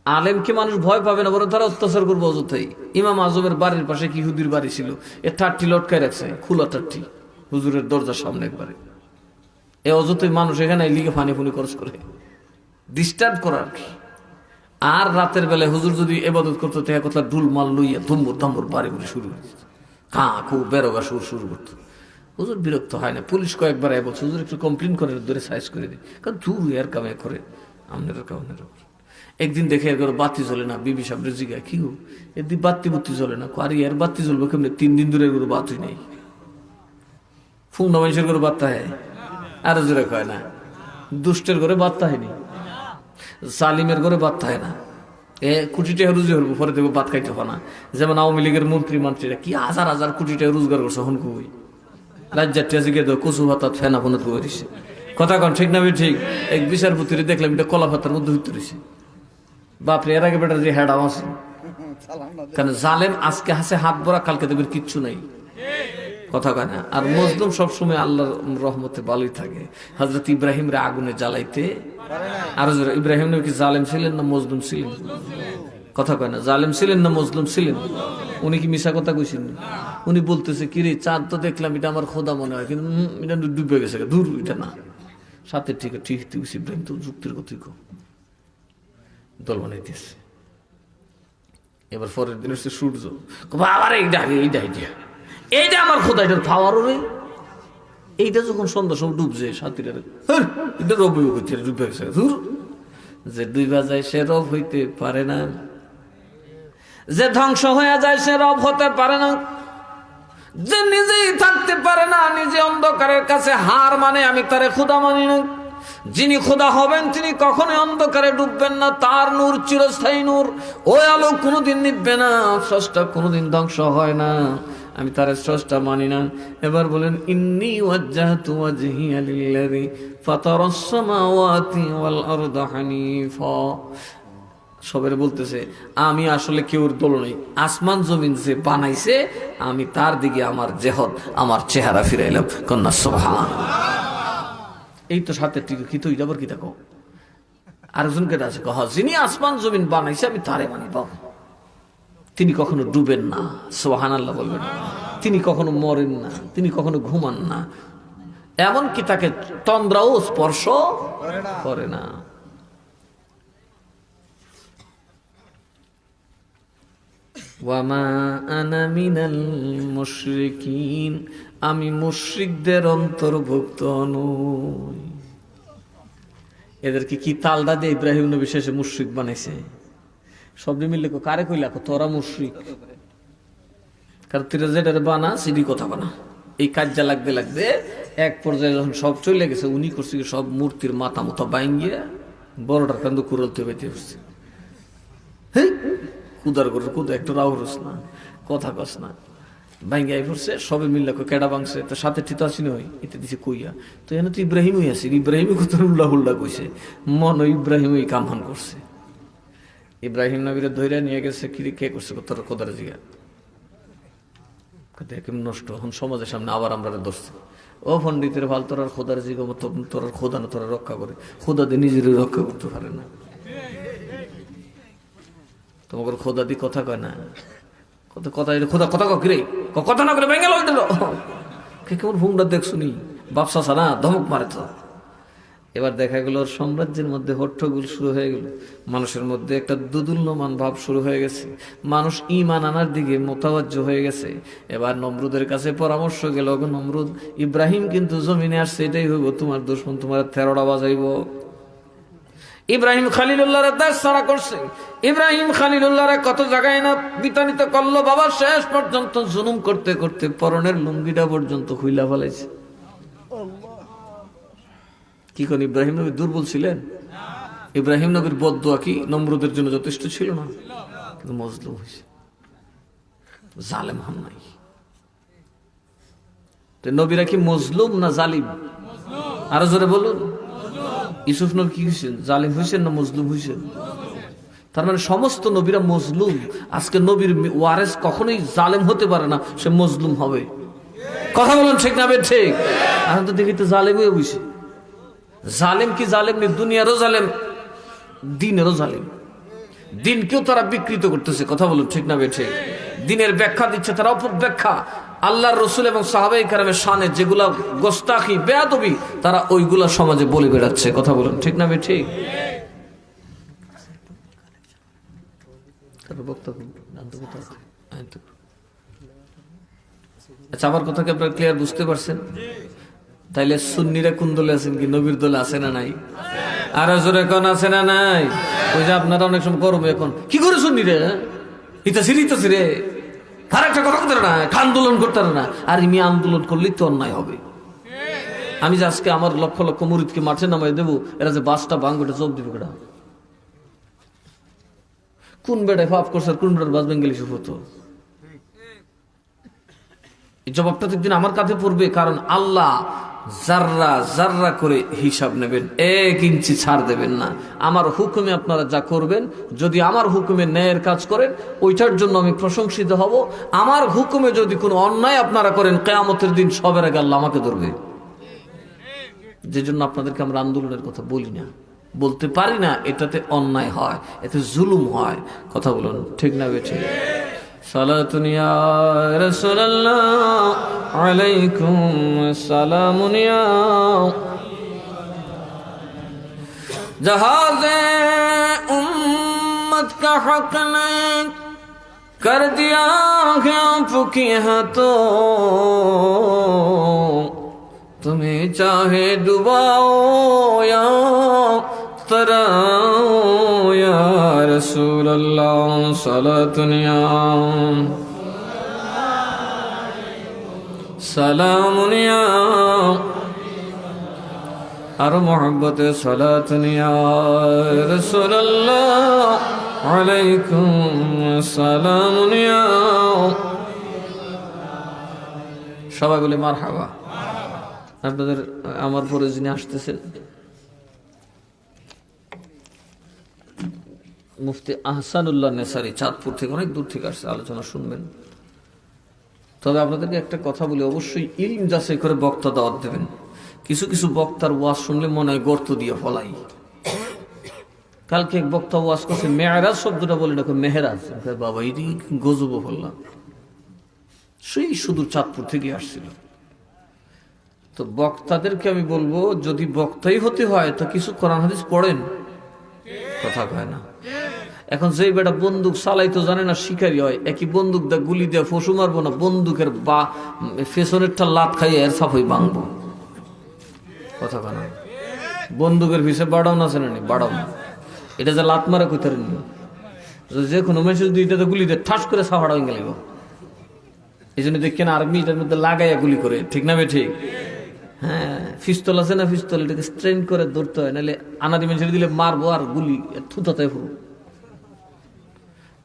আলেমকে মানুষ ভয় পাবে না, বরং তারা অত্যাচার করবে অযথাই। ইমাম আজমের বাড়ির পাশে কি ইহুদির বাড়ি ছিল, এ টাট্টি লটকায় রাখছে, খোলা টাট্টি হুজুরের দরজার সামনে একবারে। এ অযথাই মানুষ এখানে লিগে ফানি ফুনি খরচ করে ডিস্টার্ব করার। আর রাতের বেলায় হুজুর যদি ইবাদত করতে দেখা কথা ঢুল মাল লইয়া ধুম্বুর ধাম্বুর বাড়ি বলে শুরু হয়েছে, খুব বেরোগা শুরু করতো। হুজুর বিরক্ত হয় না, পুলিশ কয়েকবার বলছে হুজুর একটু কমপ্লেন করে ধরে সাইজ করে দিই, কারণ দূর এর কামে করে আপনার কামের। একদিন দেখে এর বাতি জ্বলে না, বিবি সাহেব জিগায় কি গো এদিন বাতি বুতি জ্বলে না? আর এর বাতি জ্বলবো কেমনি? 3 দিন ধরে এর বাতি নেই। ফুংনা মানুষের ঘরে বার্তা হয়, আরো জোরে কয় না। দুষ্টের ঘরে বার্তা হয়নি, জালিমের ঘরে বার্তা হয় না। এ কোটি টাকা রোজগার করবো, পরে দেখবো ভাত খাইতে হয় না। যেমন আওয়ামী লীগের মন্ত্রীরা কি হাজার হাজার কোটি টাকা রোজগার করছে, হন কই রাজ্যার টেজে গিয়ে কচু ভাতা ফেনা ফোনা করেছে। কথা কন ঠিক না? ঠিক। এক বিচারপতিরে দেখলাম এটা কলা পাতার মধ্যে হইতে রয়েছে। বাপরে, এর আগে বেটার যে হেডাও আছে। কারণ জালেম আজকে হাসে হাত ভরা, কালকে দেখবেন কিচ্ছু নাই। কথা কয় না? আর মজলুম সবসময় আল্লাহর রহমতে ভালোই থাকে। হযরত ইব্রাহিম রে আগুনে জ্বালাইতে, আর ইব্রাহিম নবী কি জালেম ছিলেন না মজলুম ছিলেন? কথা কয় না? জালেম ছিলেন না মজলুম ছিলেন? উনি কি মিশা কথা কইছেন? উনি বলতেছে কি রে, চাঁদ তো দেখলাম, এটা আমার খোদা মনে হয়, কিন্তু এটা ডুবে গেছে, দূর এটা না। সাথে ঠিক ঠিক ইব্রাহিম তো যুক্তির গতি দল বানাইতেছে। এবার পরের দিন হচ্ছে সূর্য, আবার এইটা এইটা এইটা এইটা আমার খোদা, এটার পাওয়ারও নেই। এইটা যখন সন্ধ্যা সময় ডুবছে সাথীরা, এটা রব হইতে ডুবে গেছে, যে ডুবা যায় সে রব হইতে পারে না, যে ধ্বংস হয়ে যায় সে রব হতে পারে না, যে নিজেই থাকতে পারে না, নিজে অন্ধকারের কাছে হার মানে আমি তারে খোদা মানি না। যিনি খোদা হবেন তিনি কখনোই অন্ধকারে ডুববেন না, তার নূর চিরস্থায়ী নূর, ওই আলো কোনোদিন নিববে না, স্রষ্টা কোনোদিন ধ্বংস হয় না, আমি তার স্রষ্টা মানি না। এবার বলেন ইন্নী ওয়াজ্জাহতু ওয়াজহিয়া লিল্লাযী ফাতারাস সামাওয়াতি ওয়াল আরদা হানিফা। সবের বলতেছে আমি আসলে কেউর দল নই, আসমান জমিন যে বানাইছে আমি তার দিকে আমার জেহদ, আমার চেহারা ফিরাইলাম। কন্যা সুবহানাল্লাহ। এই তো সাথে কি তো যাবার কি দেখো আরেকজনকে আছে কহ, যিনি আসমান জমিন বানাইছে আমি তারে মানি বাবা। তিনি কখনো ডুবেন না, সুবহানাল্লাহ বলবেন। তিনি কখনো মরেন না, তিনি কখনো ঘুমান না, এমনকি তাকে তন্দ্রাও স্পর্শ করে না। ওয়ামা আনা মিনাল মুশরিকিন, আমি মুশরিকদের অন্তর্ভুক্ত নই। এদেরকে কি তালদা দিয়ে ইব্রাহিম নবী শেষে মুশরিক বানাইছে? সব মিললে কারে কইলা তোরা মুশরিক, কারণ তুই যেটা বানা সিডি কথা বানা। এই কাজটা লাগতে লাগতে এক পর্যায়ে যখন সব চলে গেছে, উনি করছে সব মূর্তির মাথা মতো বাইঙ্গিয়ে বড়টার কান্দ কুড়লতে বেঁধে উঠছে। হ্যাঁ কুদার করে কুদা একটু রাও হস না, কথা কস না, বাইঙ্গাই পড়ছে। সবে মিললে কেডা বাংছে, তো সাথে ঠিক আসি নই, এটা দিছে কইয়া তো এনে তো ইব্রাহিমই আছে, ইব্রাহিমই কত উল্লাহ উল্লাহ কইছে, মন ইব্রাহিমই কামহান করছে। ইব্রাহিম নবীরে ধৈর্য নিয়ে গেছে, কি কে করছে তোর কোদার জিগা নষ্ট। এখন সমাজের সামনে আবার আমরা ধরছি, ও পন্ডিতের ভাল তোরার খোদার জিগা তোরার খোদা না, তোরা রক্ষা করে, খোদা দিয়ে নিজের রক্ষা করতে পারে না। তোমাকে খোদা দিয়ে কথা কয় না, কথা খোদা কথা কিরে কথা না করে বেঙ্গাল কেমন ভুংটা দেখছো নি বাপসা না ধমক মারে তো। এবার দেখা গেল সাম্রাজ্যের মধ্যে হট্টগোল শুরু হয়ে গেল, মানুষের মধ্যে একটা দুদুল্যমান ভাব শুরু হয়ে গেছে, মানুষ ঈমান আনার দিকে মোতাবাজ্জ হয়ে গেছে। এবার নমরুদের কাছে পরামর্শ গেল, নমরুদ ইব্রাহিম কিন্তু জমিনে আসছে, এটাই হইব তোমার দুশমন, তোমার 13টা বাজাইব। ইব্রাহিম খলিলুল্লাহর দাস সারা করছে, ইব্রাহিম খলিলুল্লাহর কত জায়গায় না বিতাড়িত করলো বাবা, শেষ পর্যন্ত জুলুম করতে করতে পরনের লুঙ্গিটা পর্যন্ত খুইলা ফেলাইছে। কি কোন ইব্রাহিম নবী দুর্বল ছিলেন? ইব্রাহিম নবীর বদদুয়া কি নমরুদের জন্য যথেষ্ট ছিল না? কিন্তু মজলুম হয়েছে, জালেম হন নাই। নবীরা কি মজলুম না জালিম? আরো জোরে বলুন। ইউসুফ নবী কি হয়েছেন? জালিম হয়েছেন না মজলুম হয়েছেন? তার মানে সমস্ত নবীরা মজলুম। আজকে নবীর ওয়ারেস কখনোই জালেম হতে পারে না, সে মজলুম হবে। কথা বলুন ঠিক না বে ঠিক? এখন তো দেখি তো জালেম হয়ে বসে। জালেম কি জালেম নেই, দুনিয়ারও জালেম, দিনেরও জালেম। দিনকেও তারা বিকৃত করতেছে। কথা বলুন ঠিক না বে ঠিক? দিনের ব্যাখ্যা দিচ্ছে তারা অপব্যাখ্যা। আল্লাহর রসুল এবং সাহাবায়ে কেরামের শানে যেগুলা গোস্তাখি বেয়াদবি, তারা ওইগুলা সমাজে বলে বেড়াচ্ছে। কথা বলুন ঠিক না বে ঠিক? আচ্ছা, আমার কথা কি আপনারা ক্লিয়ার বুঝতে পারছেন? তাইলে সুন্নিরা কোন দলে আছেন? কি নবীর দলে আছে না নাই? আর জোরে কোন আছে না নাই? ওই যে আপনারা অনেক সময় করবে, এখন কি করে সুন্নিরে হিতাছি রে, আর একটা কথা করতে না, আন্দোলন করতে না। আর ইমি আন্দোলন করলেই তো অন্যায় হবে। আমি যে আজকে আমার লক্ষ লক্ষ মুরিদকে মাঠে নামাই দেবো, এরা যে বাসটা ভাঙবে জব দিবে কেডা? কোন বেড়ায় পাপ করছে, কোন বেড়ার বাস বেঙ্গলি শুভ হতো? এই জবাবটা একদিন আমার কাঁধে পড়বে, কারণ আল্লাহ জাররা জাররা করে হিসাব নেবেন, 1 ইঞ্চি ছাড় দেবেন না। আমার হুকুমে আপনারা যা করবেন, যদি আমার হুকুমে ন্যায়ের কাজ করেন, ওইটার জন্য আমি প্রশংসিত হব। আমার হুকুমে যদি কোনো অন্যায় আপনারা করেন, কিয়ামতের দিন সবের আগে আল্লাহ আমাকে ধরবে। যে জন্য আপনাদেরকে আমরা আন্দোলনের কথা বলি না, বলতে পারি না, এটাতে অন্যায় হয়, এতে জুলুম হয়। কথা বলুন ঠিক না বেঠিক? সালাতুন ইয়া রাসূলুল্লাহ আলাইকুম সালামুন ইয়া জাহাজে উম্মত কা হক নে কর দিয়া है आपकी हाथों, তুমি চাহে ডুবাও ইয়া তরাও ইয়া রাসূলুল্লাহ সালাতুন ইয়া সালামুন ইয়া আর মোহাম্মতে সালাতুন ইয়া রাসূলুল্লাহ আলাইকুম সালামুন ইয়া। সবাই বলে মারহাবা। আপনাদের আমার পরে যিনি আসতেছেন মুফতি আহসানুল্লাহ নেসারি, চাঁদপুর থেকে অনেক দূর থেকে আসছে, আলোচনা শুনবেন। তবে আপনাদেরকে একটা কথা বলি, অবশ্যই ইলম যাচাই করে বক্তা দাওয়াত দেবেন। কিছু কিছু বক্তার ওয়াজ শুনলে মনে হয় গর্ত দিয়ে ফলাই। কালকে এক বক্তা ওয়াজ করছে, মেহরাজ শব্দটা বলে দেখো মেহরাজ, বাবা এটি গজব বললাম। সেই সুদূর চাঁদপুর থেকে আসছিল। তো বক্তাদেরকে আমি বলবো, যদি বক্তাই হতে হয় তো কিছু কোরআন হাদিস পড়েন, কথা কয় না। এখন যে বেটা বন্দুক চালাই তো জানে না, শিকারী হয়, একই বন্দুক দা গুলি দিয়ে ফসু মারবো না, বন্দুকের বা ফেসনেরটা লাত খাইয়ে এর সাফই ভাঙবো, কথা কয় না। বন্দুকের পিছে বাড়াও না, আছে না বাড়াও না, এটা যে লাত মারা কোথায় নি, যে কোনো মেসেজ দুইটাতে গুলি দিয়ে ঠাস করে সাফাড়া হয়ে গেল। এই জন্য দেখেন আর্মি এটার মধ্যে লাগাইয়া গুলি করে, ঠিক না বে ঠিক? হ্যাঁ, পিস্তল আছে না, পিস্তল এটাকে স্ট্রেন করে ধরতে হয়, নাহলে আনাদি মেসেজ দিলে মারবো আর গুলি থুতাতে পুরো।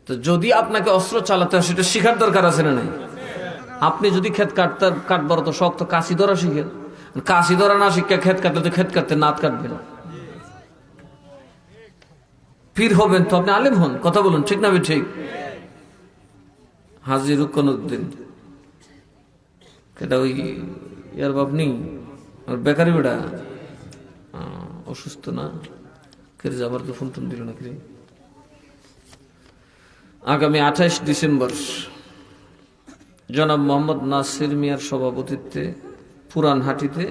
তো যদি আপনাকে অস্ত্র চালাতে হয় সেটা শিখার দরকার আছে না নাই? আপনি যদি ক্ষেত কাটবার তো শক্ত, কাশি ধরা শিখেন। কাশি ধরা না শিক্ষা ক্ষেত কাটলে তো ক্ষেত কাটতে নাত কাটবেন। পীর হবেন তো আপনি আলেম হন, কথা বলুন, ঠিক না বে ঠিক? হাজি রুকনুদ্দিন কেটা ওই ইয়ার বাপ নেই, বেকারি বেটা অসুস্থ না, কেড়ে যাবার তো ফোন টোন দিল না। আগামী 28 ডিসেম্বর জনাব মোহাম্মদ নাসির মিয়ার সভাপতিত্বে পুরানহাটিতে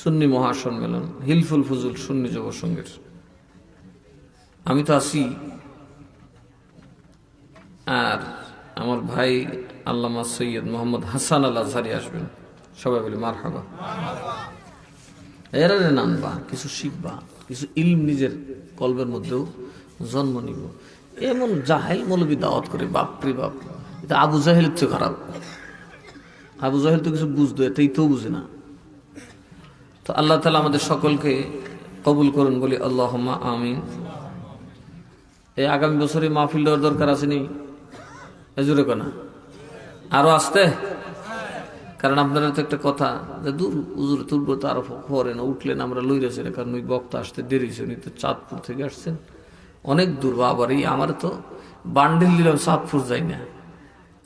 সুন্নি মহাসম্মেলন, হিলফুল ফুজুল সুন্নি যুব সংঘের। আমি তো আছি, আর আমার ভাই আল্লামা সৈয়দ মোহাম্মদ হাসান আল আজহারি আসবেন। সবাই বলি মারহাবা। এরা নানবা, কিছু শিখবা, কিছু ইলম নিজের কলবের মধ্যেও জন্ম নিব। এমন জাহেল মৌলবী দাওয়াত করে, বাপরে বাপ, এটা আবু জাহেলের চেয়ে খারাপ। আবু জাহেল তো কিছু বুঝতো, এটাই তো বুঝে না। তো আল্লাহ তাআলা আমাদের সকলকে কবুল করুন, বলি আল্লাহুম্মা আমিন। এই আগামী বছরে মাহফিল দেওয়ার দরকার আসেনি, এজুরে কোনা আরো আসতে, কারণ আপনারা তো একটা কথা যে দূর উজুরে তুলবো তো আরো পরে না, উঠলেন আমরা লই রেছে, কারণ ওই বক্তা আসতে দেরি হয়েছে, উনি তো চাঁদপুর থেকে আসছেন, অনেক দূর। আবার এই আমার তো বান্ডিল দিলাম, চাঁদপুর যাই না,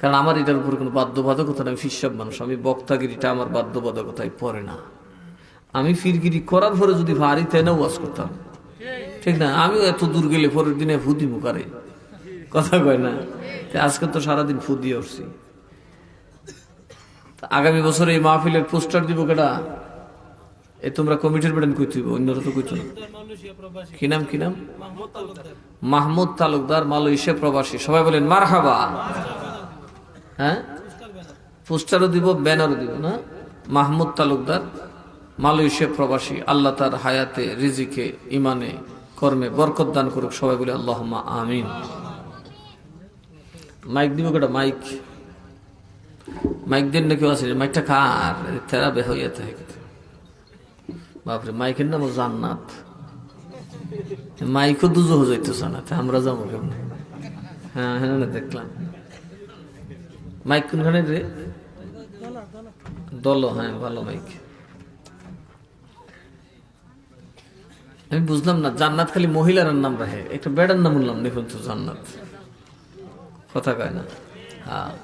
কারণ আমার এটার উপরে কোনো বাধ্যবাধকতা নেই। ফিসাব মানুষ আমি, বক্তাগিরিটা আমার বাধ্যবাধকতায় পড়ে না। আমি ফিরগিরি করার পরে যদি ভারী তাই না ওয়াজ করতাম, ঠিক না? আমিও এত দূর গেলে পরের দিনে ফুদি মুখারে, কথা কয় না। আজকে তো সারাদিন ফু দিয়ে উঠছি। আগামী বছর এই মাহফিলের পোস্টার দিব কেটা, এ তোমরা কমিটির বেড়েন কই তুইব, অন্যরা তো কইতো না। কি নাম, কি নাম? মাহমুদ তালুকদার, মালয়েশিয়া প্রবাসী। সবাই বলেন মারহাবা। হ্যাঁ, পোস্টারও দিব, ব্যানারও দিব না। মাহমুদ তালুকদার, মালয়েশিয়া প্রবাসী। আল্লাহ তার হায়াতে, রিজিকে, ইমানে, কর্মে বরকত দান করুক। সবাই বলে আল্লাহুম্মা আমিন। মাইক দিব কেটা, মাইক মাইক দেন না কেউ আছে? মাইকটা কার? তেরা বে হইয়া থাকে বাপরে, মাইকের নাম জান্নাত। মাইকও দুজো যাইতেছে না, আমরা যাবো কেমন? হ্যাঁ হ্যাঁ, দেখলাম মাইক কোনখানে রে, দল, হ্যাঁ ভালো মাইক। আমি বুঝলাম না, জান্নাত খালি মহিলার নাম রাখে, একটা বেড়ার নাম বললাম, দেখুন তো জান্নাত, কথা কয় না। হ্যাঁ।